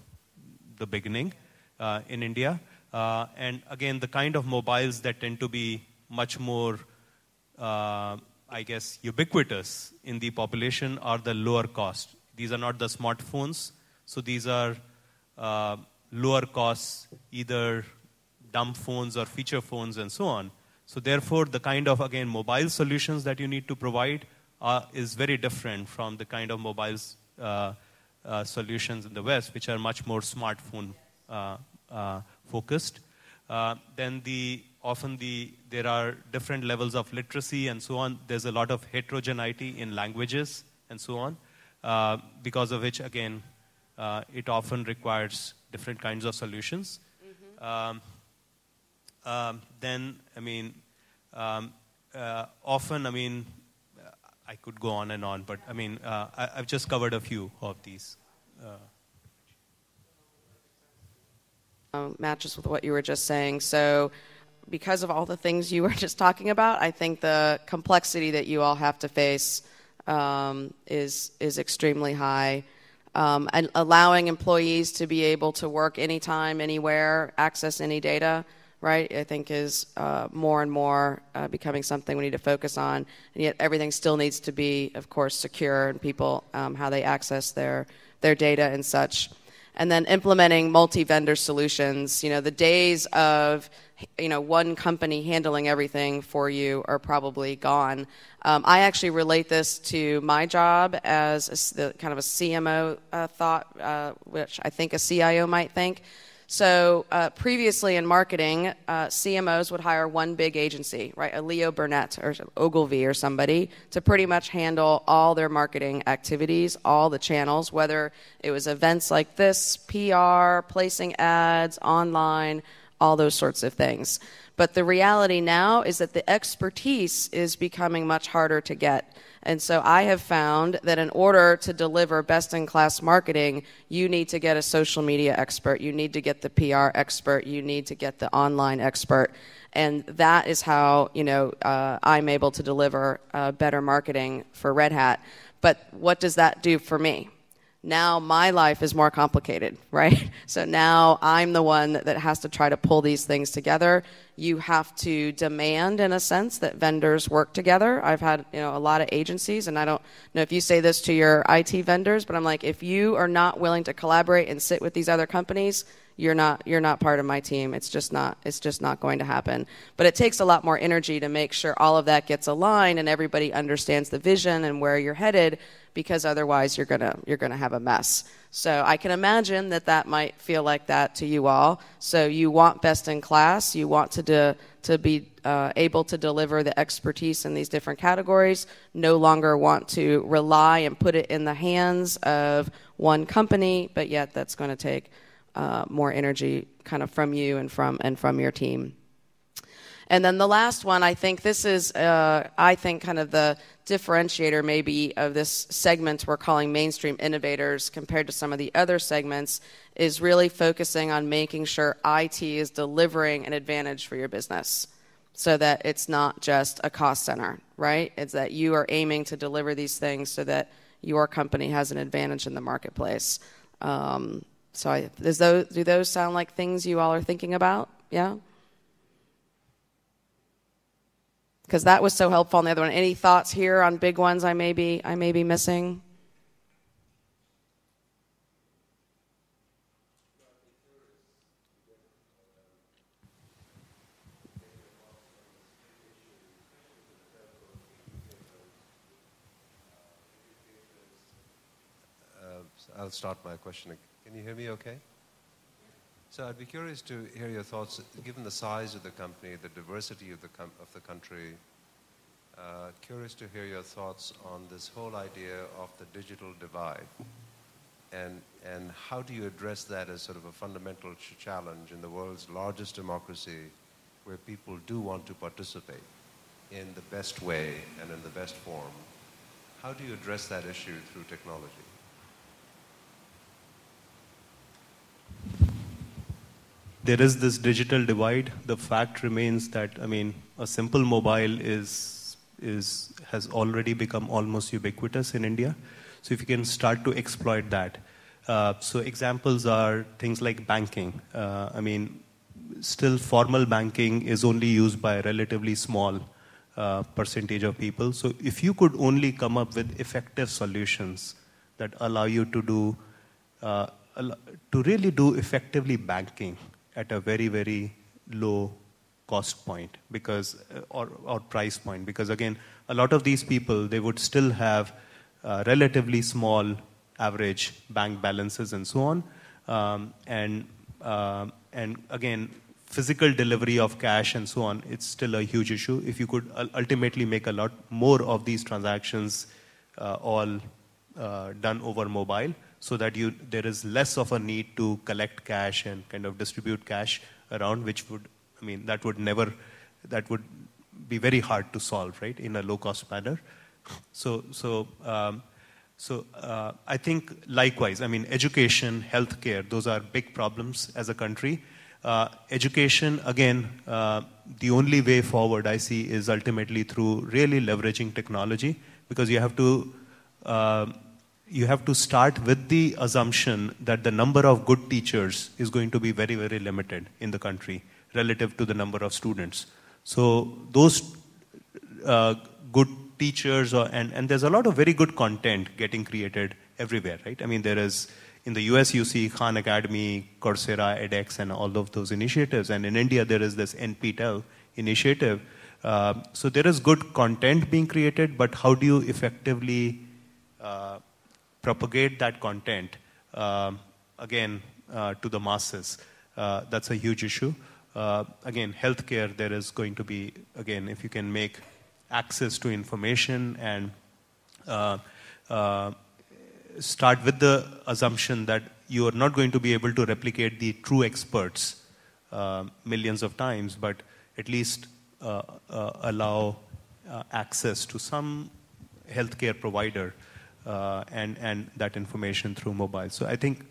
the beginning in India. And again, the kind of mobiles that tend to be much more ubiquitous in the population are the lower cost. These are not the smartphones. So these are lower cost, either dumb phones or feature phones and so on. So therefore, the kind of, again, mobile solutions that you need to provide is very different from the kind of mobile solutions in the West, which are much more smartphone focused. Then there are different levels of literacy and so on. There's a lot of heterogeneity in languages and so on, because of which, again, it often requires different kinds of solutions. Often, I could go on and on, but I've just covered a few of these. Matches with what you were just saying. So because of all the things you were just talking about, I think the complexity that you all have to face is extremely high. And allowing employees to be able to work anytime, anywhere, access any data, right, I think is more and more becoming something we need to focus on. And yet everything still needs to be, of course, secure, and people, how they access their data and such. And then implementing multi-vendor solutions. The days of one company handling everything for you are probably gone. I actually relate this to my job as kind of a CMO thought, which I think a CIO might think. So previously in marketing, CMOs would hire one big agency, right, a Leo Burnett or Ogilvy or somebody, to pretty much handle all their marketing activities, all the channels, whether it was events like this, PR, placing ads, online, all those sorts of things. But the reality now is that the expertise is becoming much harder to get. And so I have found that in order to deliver best-in-class marketing, you need to get a social media expert, you need to get the PR expert, you need to get the online expert. And that is how, I'm able to deliver better marketing for Red Hat. But what does that do for me? Now my life is more complicated, right? So now I'm the one that has to try to pull these things together. You have to demand, in a sense, that vendors work together. I've had, a lot of agencies, and I don't know if you say this to your IT vendors, but I'm like, if you are not willing to collaborate and sit with these other companies, you're not part of my team. It's just not going to happen. But it takes a lot more energy to make sure all of that gets aligned and everybody understands the vision and where you're headed, because otherwise you're gonna have a mess. So I can imagine that might feel like that to you all. So you want best in class. You want to be able to deliver the expertise in these different categories. No longer want to rely and put it in the hands of one company, but yet that's going to take more energy kind of from you and from your team. And then the last one, I think this is, kind of the differentiator maybe of this segment we're calling mainstream innovators compared to some of the other segments, is really focusing on making sure IT is delivering an advantage for your business so that it's not just a cost center, right? It's that you are aiming to deliver these things so that your company has an advantage in the marketplace. Do those sound like things you all are thinking about? Yeah? Because that was so helpful on the other one. Any thoughts here on big ones I may be missing? I'll start my question. Can you hear me okay? So I'd be curious to hear your thoughts, given the size of the company, the diversity of the country, curious to hear your thoughts on this whole idea of the digital divide. And how do you address that as sort of a fundamental challenge in the world's largest democracy, where people do want to participate in the best way and in the best form? How do you address that issue through technology? There is this digital divide. The fact remains that, a simple mobile has already become almost ubiquitous in India. So if you can start to exploit that. So examples are things like banking. Still formal banking is only used by a relatively small percentage of people. So if you could only come up with effective solutions that allow you to really do effectively banking at a very, very low cost point or price point, because again, a lot of these people, they would still have relatively small average bank balances and so on. And again, physical delivery of cash and so on, it's still a huge issue. If you could ultimately make a lot more of these transactions all done over mobile, so that there is less of a need to collect cash and kind of distribute cash around, which would, that would be very hard to solve, right, in a low-cost manner. So I think likewise, education, healthcare, those are big problems as a country. Education, again, the only way forward I see is ultimately through really leveraging technology, because you have to start with the assumption that the number of good teachers is going to be very, very limited in the country relative to the number of students. So those good teachers, and there's a lot of very good content getting created everywhere, right? There is, in the US you see Khan Academy, Coursera, edX, and all of those initiatives. And in India there is this NPTEL initiative. So there is good content being created, but how do you effectively propagate that content, again, to the masses? That's a huge issue. Again, healthcare, there is going to be, again, if you can make access to information and start with the assumption that you are not going to be able to replicate the true experts millions of times, but at least allow access to some healthcare provider and that information through mobile. So I think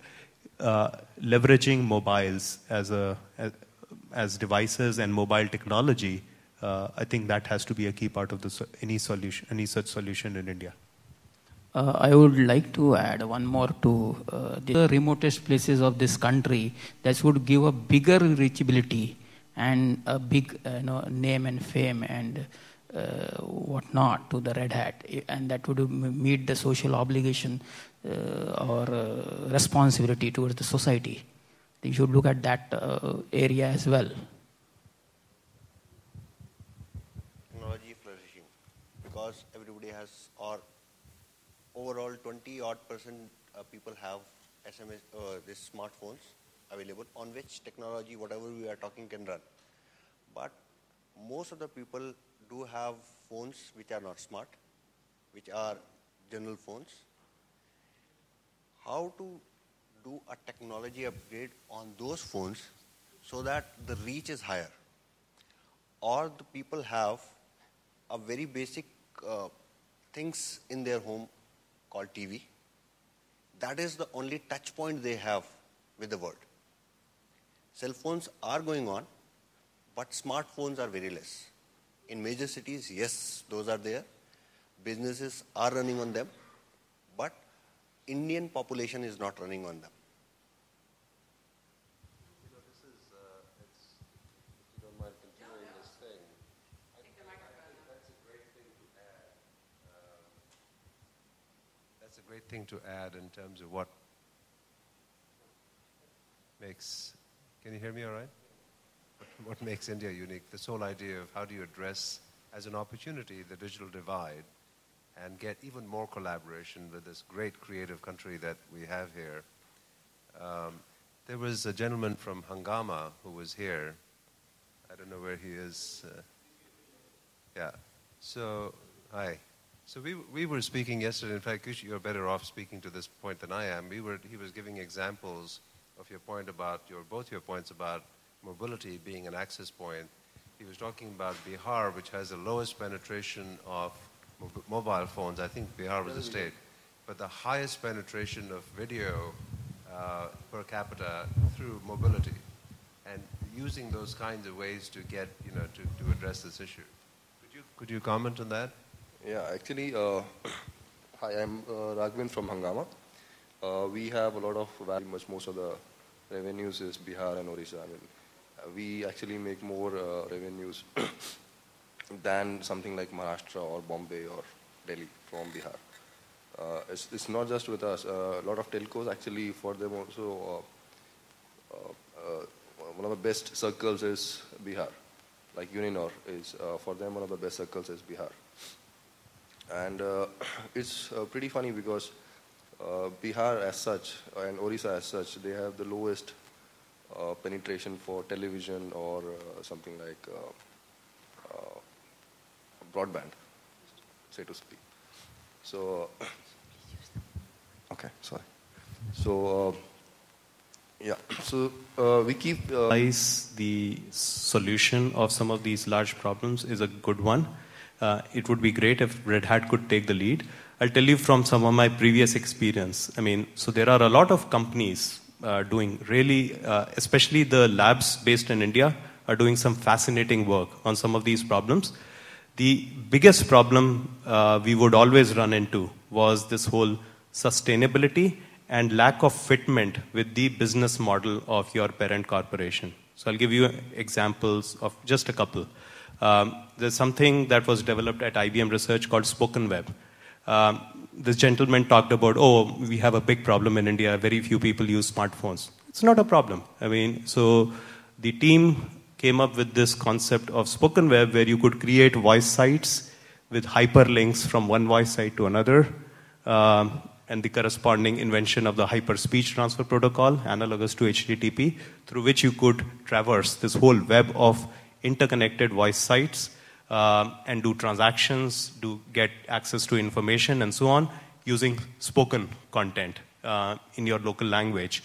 leveraging mobiles as devices and mobile technology, I think that has to be a key part of any such solution in India. I would like to add one more to the remotest places of this country that would give a bigger reachability and a big name and fame and whatnot to the Red Hat, and that would meet the social obligation or responsibility towards the society. You should look at that area as well. Technology flourishing, because everybody has, or overall 20% people have SMS, these smartphones available on which technology, whatever we are talking, can run. But most of the people do have phones which are not smart, which are general phones. How to do a technology upgrade on those phones so that the reach is higher? Or the people have a very basic things in their home called TV. That is the only touch point they have with the world. Cell phones are going on, but smartphones are very less. In major cities, yes, those are there. Businesses are running on them, but Indian population is not running on them. That's a great thing to add in terms of what makes, can you hear me all right? What makes India unique? This whole idea of how do you address as an opportunity the digital divide and get even more collaboration with this great creative country that we have here. There was a gentleman from Hungama who was here. I don't know where he is. Yeah. So, hi. So we were speaking yesterday. In fact, Kush, you're better off speaking to this point than I am. He was giving examples of your point about both your points about mobility being an access point. He was talking about Bihar, which has the lowest penetration of mobile phones. I think Bihar was the state, but the highest penetration of video per capita through mobility, and using those kinds of ways to get, to address this issue. Could you comment on that? Yeah, actually, hi, I'm Raghavin from Hungama. We have a lot of value, most of the revenues is Bihar and Orissa. I mean, we actually make more revenues than something like Maharashtra or Bombay or Delhi from Bihar. It's not just with us. A lot of telcos actually, for them also, one of the best circles is Bihar. Like Yeaney is, for them, one of the best circles is Bihar. And it's pretty funny because Bihar as such and Orissa as such, they have the lowest penetration for television or something like broadband, say to speak. So, okay, sorry. So, yeah, so we keep... The solution of some of these large problems is a good one. It would be great if Red Hat could take the lead. I'll tell you from some of my previous experience. I mean, so there are a lot of companies doing really, especially the labs based in India, are doing some fascinating work on some of these problems. The biggest problem we would always run into was this whole sustainability and lack of fitment with the business model of your parent corporation. So I'll give you examples of just a couple. There's something that was developed at IBM Research called Spoken Web. This gentleman talked about, we have a big problem in India, very few people use smartphones. It's not a problem. I mean, so the team came up with this concept of Spoken Web where you could create voice sites with hyperlinks from one voice site to another, and the corresponding invention of the hyper-speech transfer protocol, analogous to HTTP, through which you could traverse this whole web of interconnected voice sites and do transactions, get access to information, and so on, using spoken content in your local language.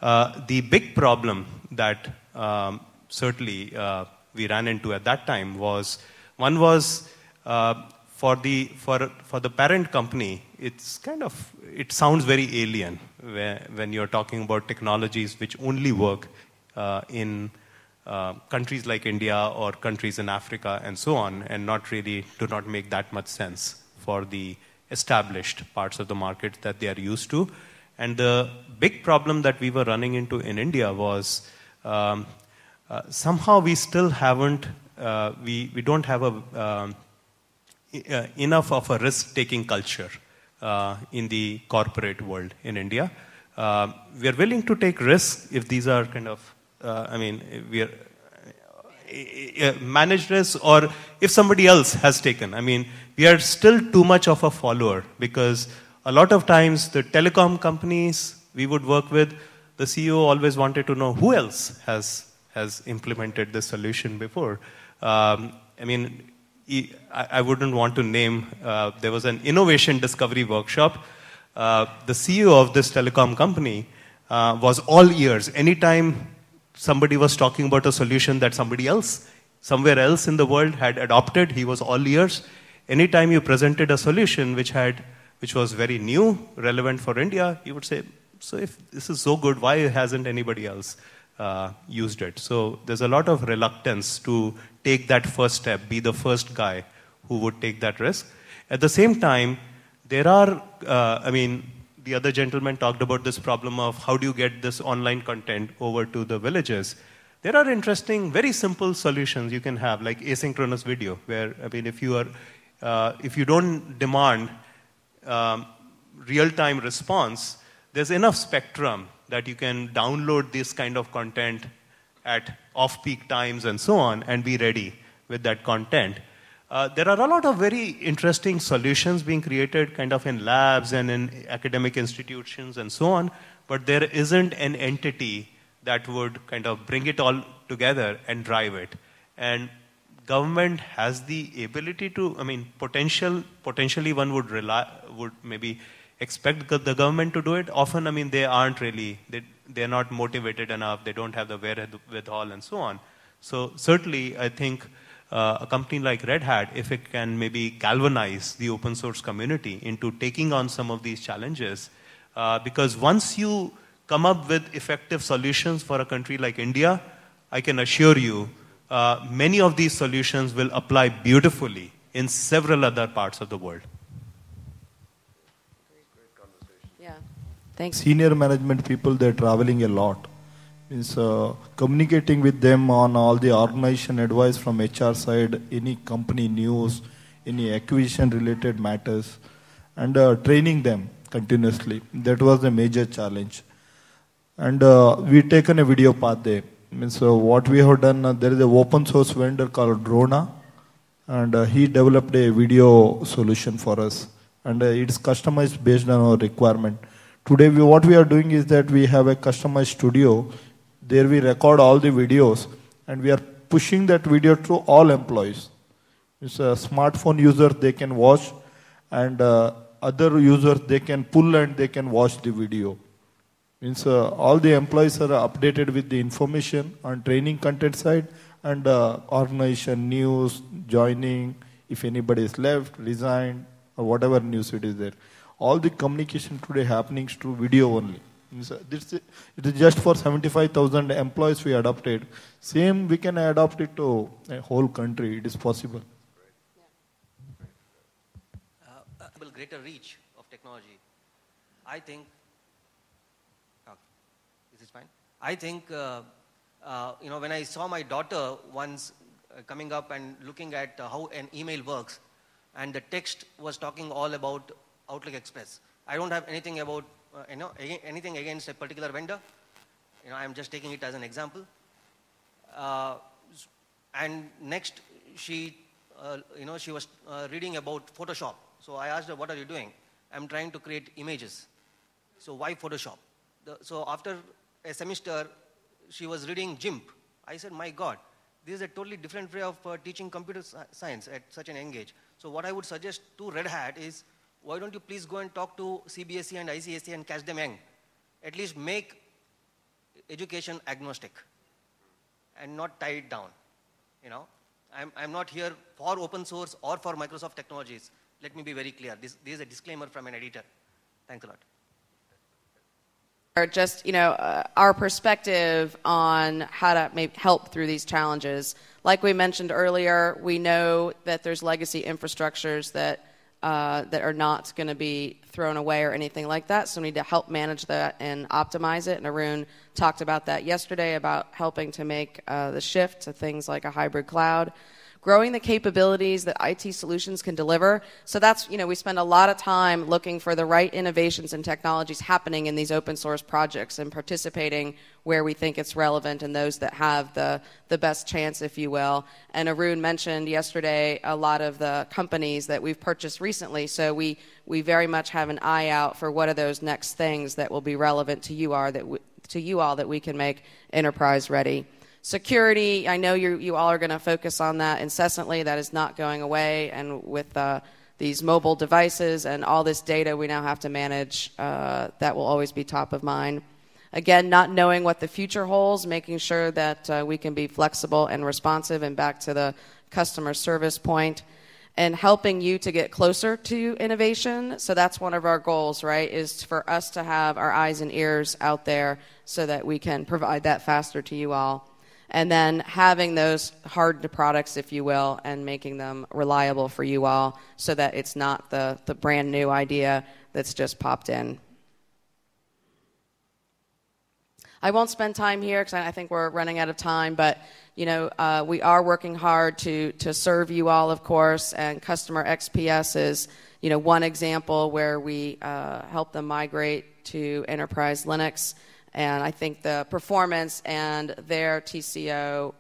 The big problem that certainly we ran into at that time was, one was for the parent company, it sounds very alien when you're talking about technologies which only work in countries like India or countries in Africa and so on, and do not make that much sense for the established parts of the market that they are used to. And the big problem that we were running into in India was somehow we still haven't, we don't have enough of a risk-taking culture in the corporate world in India. We are willing to take risks if these are kind of, we are managed risks, or if somebody else has taken. I mean, we are still too much of a follower because a lot of times the telecom companies we would work with, the CEO always wanted to know who else has implemented this solution before. I mean, I wouldn't want to name, there was an innovation discovery workshop. The CEO of this telecom company was all ears. Anytime somebody was talking about a solution that somebody else, somewhere else in the world had adopted, he was all ears. Anytime you presented a solution which was very new, relevant for India, he would say, so if this is so good, why hasn't anybody else used it? So there's a lot of reluctance to take that first step, be the first guy who would take that risk. At the same time, there are, the other gentleman talked about this problem of how do you get this online content over to the villages. There are interesting, very simple solutions you can have, like asynchronous video, where, if you don't demand real-time response, there's enough spectrum that you can download this kind of content at off-peak times and so on and be ready with that content. There are a lot of very interesting solutions being created kind of in labs and in academic institutions and so on, but there isn't an entity that would kind of bring it all together and drive it. And government has the ability to, potentially one would maybe expect the government to do it. Often, they aren't really, they're not motivated enough, they don't have the wherewithal and so on. So certainly, I think a company like Red Hat, if it can maybe galvanize the open source community into taking on some of these challenges, because once you come up with effective solutions for a country like India, I can assure you, many of these solutions will apply beautifully in several other parts of the world. Yeah, thanks. Senior management people, they're traveling a lot. Means communicating with them on all the organization advice from HR side, any company news, any acquisition related matters, and training them continuously. That was a major challenge. And we've taken a video path there. Means what we have done, there is an open source vendor called Drona, and he developed a video solution for us. And it's customized based on our requirement. Today, what we are doing is that we have a customized studio. There we record all the videos, and we are pushing that video to all employees. It's a smartphone user, they can watch, and other users, they can pull and they can watch the video. Means all the employees are updated with the information on training content side and organization news, joining, if anybody is left, resigned, or whatever news it is there. All the communication today happening through video only. It is just for 75,000 employees we adopted. Same, we can adopt it to a whole country. It is possible. Greater reach of technology. I think, this is fine. I think, when I saw my daughter once coming up and looking at how an email works, and the text was talking all about Outlook Express. I don't have anything about, anything against a particular vendor. I'm just taking it as an example. And next, she was reading about Photoshop. So I asked her, what are you doing? I'm trying to create images. So why Photoshop? So after a semester, she was reading GIMP. I said, my God, this is a totally different way of teaching computer science at such an young age. So what I would suggest to Red Hat is, why don't you please go and talk to CBSE and ICSE and catch them young? At least make education agnostic and not tie it down. I'm not here for open source or for Microsoft technologies. Let me be very clear. This is a disclaimer from an editor. Thanks a lot. Or just, our perspective on how to maybe help through these challenges. Like we mentioned earlier, we know that there's legacy infrastructures that are not going to be thrown away or anything like that. So we need to help manage that and optimize it. And Arun talked about that yesterday, about helping to make the shift to things like a hybrid cloud. growing the capabilities that IT solutions can deliver. So that's, we spend a lot of time looking for the right innovations and technologies happening in these open source projects and participating where we think it's relevant and those that have the best chance, if you will. And Arun mentioned yesterday a lot of the companies that we've purchased recently. So we very much have an eye out for what are those next things that will be relevant to you all that we can make enterprise ready. Security, I know you all are going to focus on that incessantly. That is not going away. And with these mobile devices and all this data we now have to manage, that will always be top of mind. Again, not knowing what the future holds, making sure that we can be flexible and responsive, and back to the customer service point, and helping you to get closer to innovation. So that's one of our goals, right, is for us to have our eyes and ears out there so that we can provide that faster to you all. And then having those hard products, if you will, and making them reliable for you all so that it's not the brand new idea that's just popped in. I won't spend time here because I think we're running out of time, but we are working hard to serve you all, of course, and Customer XPS is one example where we help them migrate to Enterprise Linux. And I think the performance and their TCO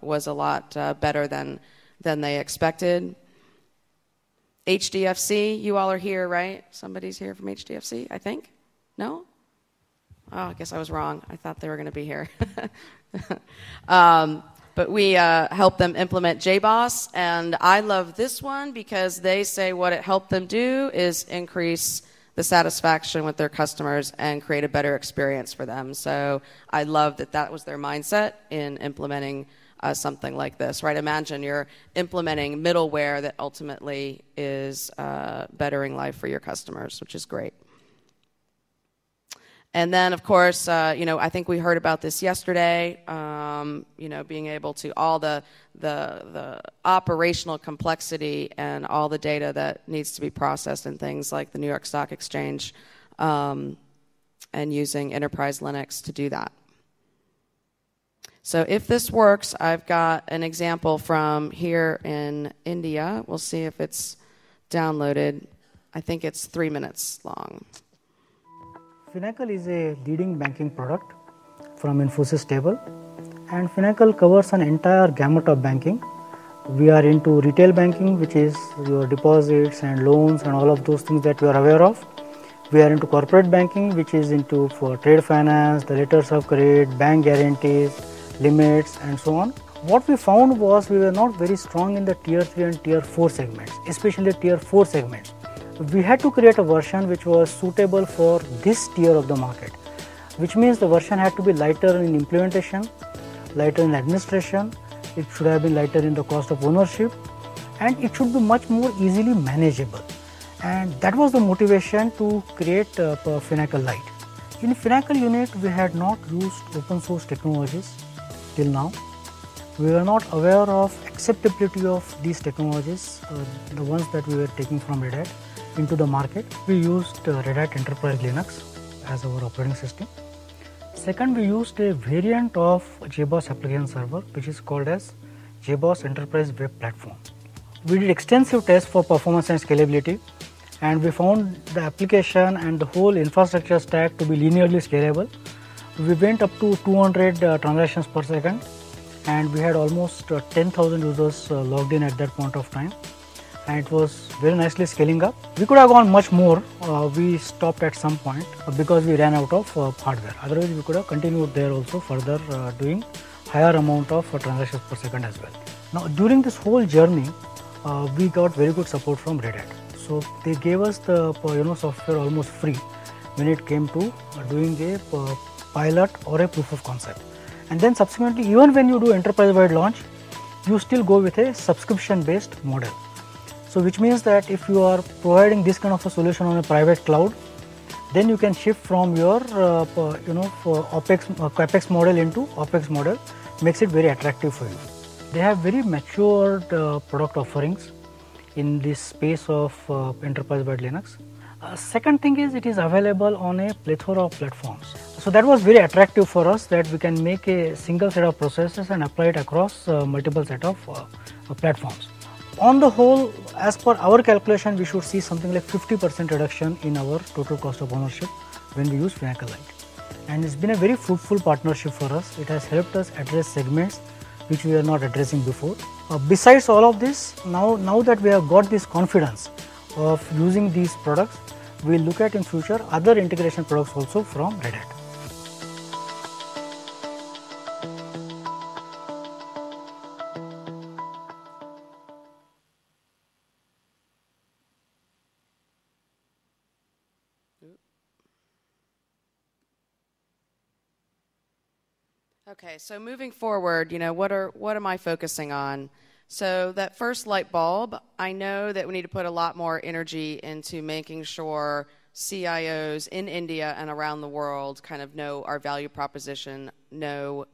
was a lot better than they expected. HDFC, you all are here, right? Somebody's here from HDFC, I think? No? Oh, I guess I was wrong. I thought they were going to be here. But we help them implement JBoss, and I love this one because they say what it helped them do is increase the satisfaction with their customers and create a better experience for them. So I love that was their mindset in implementing something like this, right? Imagine you're implementing middleware that ultimately is bettering life for your customers, which is great. And then, of course, I think we heard about this yesterday, being able to all the operational complexity and all the data that needs to be processed in things like the New York Stock Exchange, and using Enterprise Linux to do that. So if this works, I've got an example from here in India. We'll see if it's downloaded. I think it's 3 minutes long. Finacle is a leading banking product from Infosys table, and Finacle covers an entire gamut of banking. We are into retail banking, which is your deposits and loans and all of those things that you are aware of. We are into corporate banking, which is into for trade finance, the letters of credit, bank guarantees, limits, and so on. What we found was we were not very strong in the tier 3 and tier 4 segments, especially tier 4 segments. We had to create a version which was suitable for this tier of the market, which means the version had to be lighter in implementation, lighter in administration, it should have been lighter in the cost of ownership, and it should be much more easily manageable. And that was the motivation to create Finacle Lite. In Finacle unit, we had not used open source technologies till now. We were not aware of acceptability of these technologies, the ones that we were taking from Red Hat, into the market. We used Red Hat Enterprise Linux as our operating system. Second, we used a variant of JBoss application server, which is called as JBoss Enterprise Web Platform. We did extensive tests for performance and scalability, and we found the application and the whole infrastructure stack to be linearly scalable. We went up to 200 transactions per second, and we had almost 10,000 users logged in at that point of time. And it was very nicely scaling up. We could have gone much more. We stopped at some point because we ran out of hardware. Otherwise, we could have continued there also further doing higher amount of transactions per second as well. Now, during this whole journey, we got very good support from Red Hat. So they gave us the software almost free when it came to doing a pilot or a proof of concept. And then subsequently, even when you do enterprise-wide launch, you still go with a subscription-based model. So which means that if you are providing this kind of a solution on a private cloud, then you can shift from your CapEx model into OpEx model, makes it very attractive for you. They have very matured product offerings in this space of enterprise-wide Linux. Second thing is it is available on a plethora of platforms. So that was very attractive for us, that we can make a single set of processes and apply it across multiple set of platforms. On the whole, as per our calculation, we should see something like 50% reduction in our total cost of ownership when we use Finacle Lite. And it's been a very fruitful partnership for us. It has helped us address segments which we were not addressing before. Besides all of this, now that we have got this confidence of using these products, we will look at in future other integration products also from Red Hat. Okay, so moving forward, what am I focusing on? So that first light bulb, I know that we need to put a lot more energy into making sure CIOs in India and around the world kind of know our value proposition, know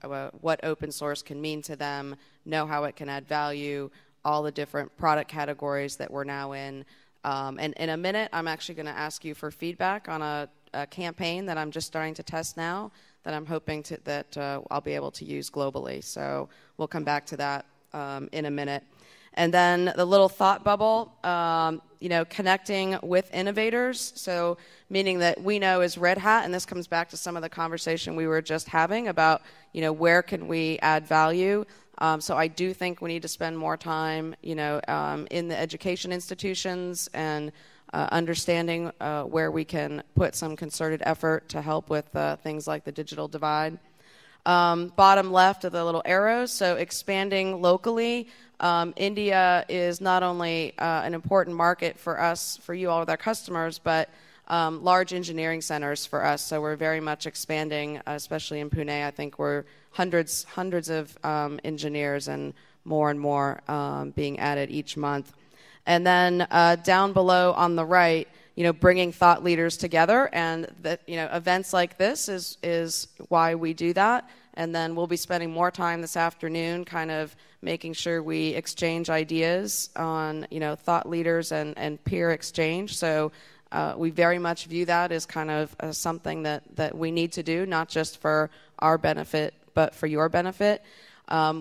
what open source can mean to them, know how it can add value, all the different product categories that we're now in. And in a minute, I'm actually going to ask you for feedback on a campaign that I'm just starting to test now that I'm hoping that I'll be able to use globally. So we'll come back to that in a minute. And then the little thought bubble, connecting with innovators. So meaning that we know as Red Hat, and this comes back to some of the conversation we were just having about, where can we add value. So I do think we need to spend more time, in the education institutions and understanding where we can put some concerted effort to help with things like the digital divide. Bottom left of the little arrows, so expanding locally. India is not only an important market for us, for you all with our customers, but large engineering centers for us. So we're very much expanding, especially in Pune. I think we're hundreds of engineers and more being added each month. And then down below on the right, bringing thought leaders together, and that events like this is why we do that. And then we'll be spending more time this afternoon kind of making sure we exchange ideas on thought leaders and peer exchange. So we very much view that as kind of something that we need to do, not just for our benefit, but for your benefit.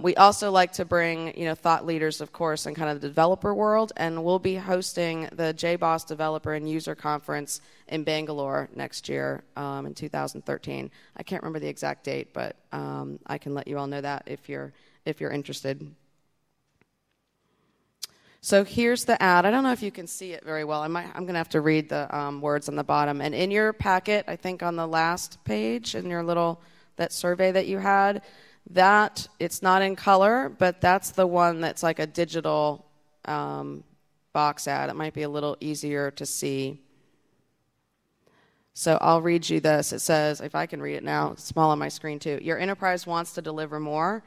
We also like to bring, thought leaders, of course, in kind of the developer world, and we'll be hosting the JBoss Developer and User Conference in Bangalore next year in 2013. I can't remember the exact date, but I can let you all know that if you're interested. So here's the ad. I don't know if you can see it very well. I'm going to have to read the words on the bottom. And in your packet, I think on the last page, in your that survey that you had, that it's not in color, but that's the one that's like a digital box ad. It might be a little easier to see. So I'll read you this. It says, if I can read it now, it's small on my screen too. Your enterprise wants to deliver more.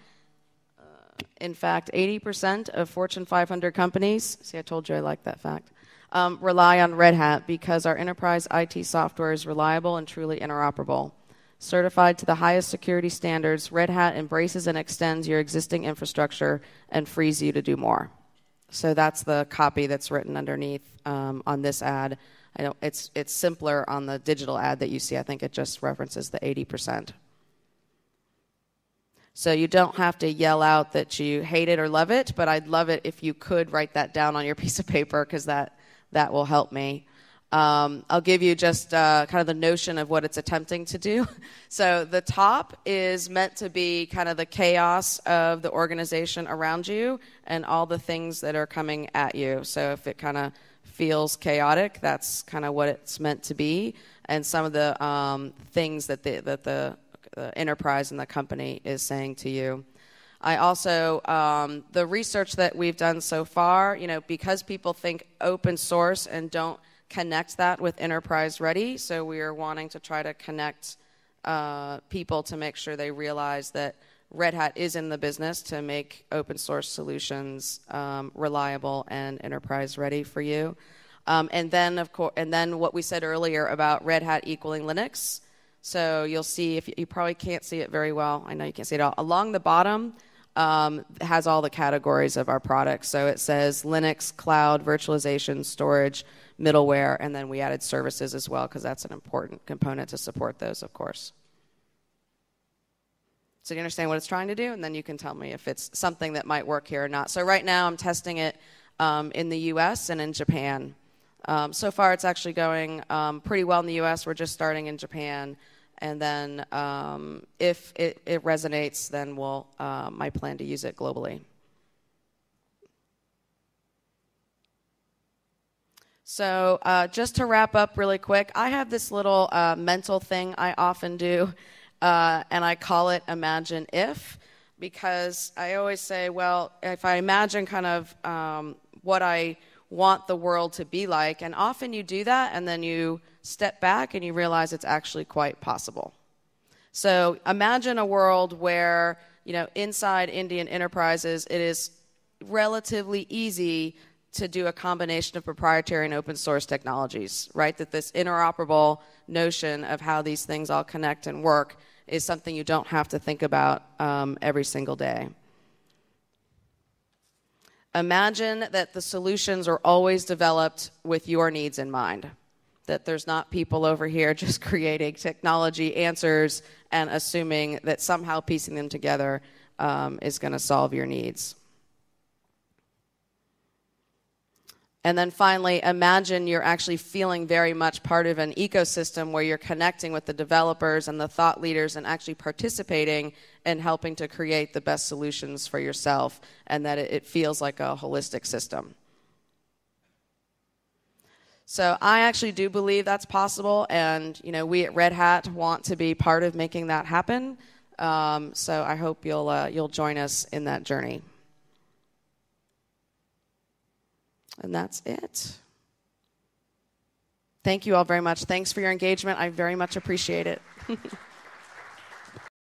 In fact, 80% of Fortune 500 companies, see, I told you I like that fact, rely on Red Hat because our enterprise IT software is reliable and truly interoperable. Certified to the highest security standards, Red Hat embraces and extends your existing infrastructure and frees you to do more. So that's the copy that's written underneath on this ad. It's simpler on the digital ad that you see. I think it just references the 80%. So you don't have to yell out that you hate it or love it, but I'd love it if you could write that down on your piece of paper, because that will help me. I'll give you just kind of the notion of what it's attempting to do. So the top is meant to be kind of the chaos of the organization around you and all the things that are coming at you. So if it kind of feels chaotic, that's kind of what it's meant to be. And some of the things that the enterprise and the company is saying to you. I also, the research that we've done so far, because people think open source and don't connect that with enterprise ready, so we are wanting to try to connect people to make sure they realize that Red Hat is in the business to make open source solutions reliable and enterprise ready for you. And then, of course, what we said earlier about Red Hat equaling Linux. So you'll see, if you probably can't see it very well, I know you can't see it all. Along the bottom has all the categories of our products. So it says Linux, cloud, virtualization, storage, middleware, and then we added services as well, because that's an important component to support those, of course. So you understand what it's trying to do, and then you can tell me if it's something that might work here or not. So right now I'm testing it in the US and in Japan. So far it's actually going pretty well in the US. We're just starting in Japan. And then if it resonates, then we'll my plan to use it globally. So just to wrap up really quick, I have this little mental thing I often do, and I call it Imagine If, because I always say, well, if I imagine kind of what I want the world to be like, and often you do that, and then you step back and you realize it's actually quite possible. So imagine a world where, inside Indian enterprises, it is relatively easy to do a combination of proprietary and open source technologies, right? That this interoperable notion of how these things all connect and work is something you don't have to think about every single day. Imagine that the solutions are always developed with your needs in mind, that there's not people over here just creating technology answers and assuming that somehow piecing them together is going to solve your needs. And then finally, imagine you're actually feeling very much part of an ecosystem where you're connecting with the developers and the thought leaders and actually participating in helping to create the best solutions for yourself, and that it feels like a holistic system. So I actually do believe that's possible, and we at Red Hat want to be part of making that happen. So I hope you'll join us in that journey. And that's it. Thank you all very much. Thanks for your engagement. I very much appreciate it.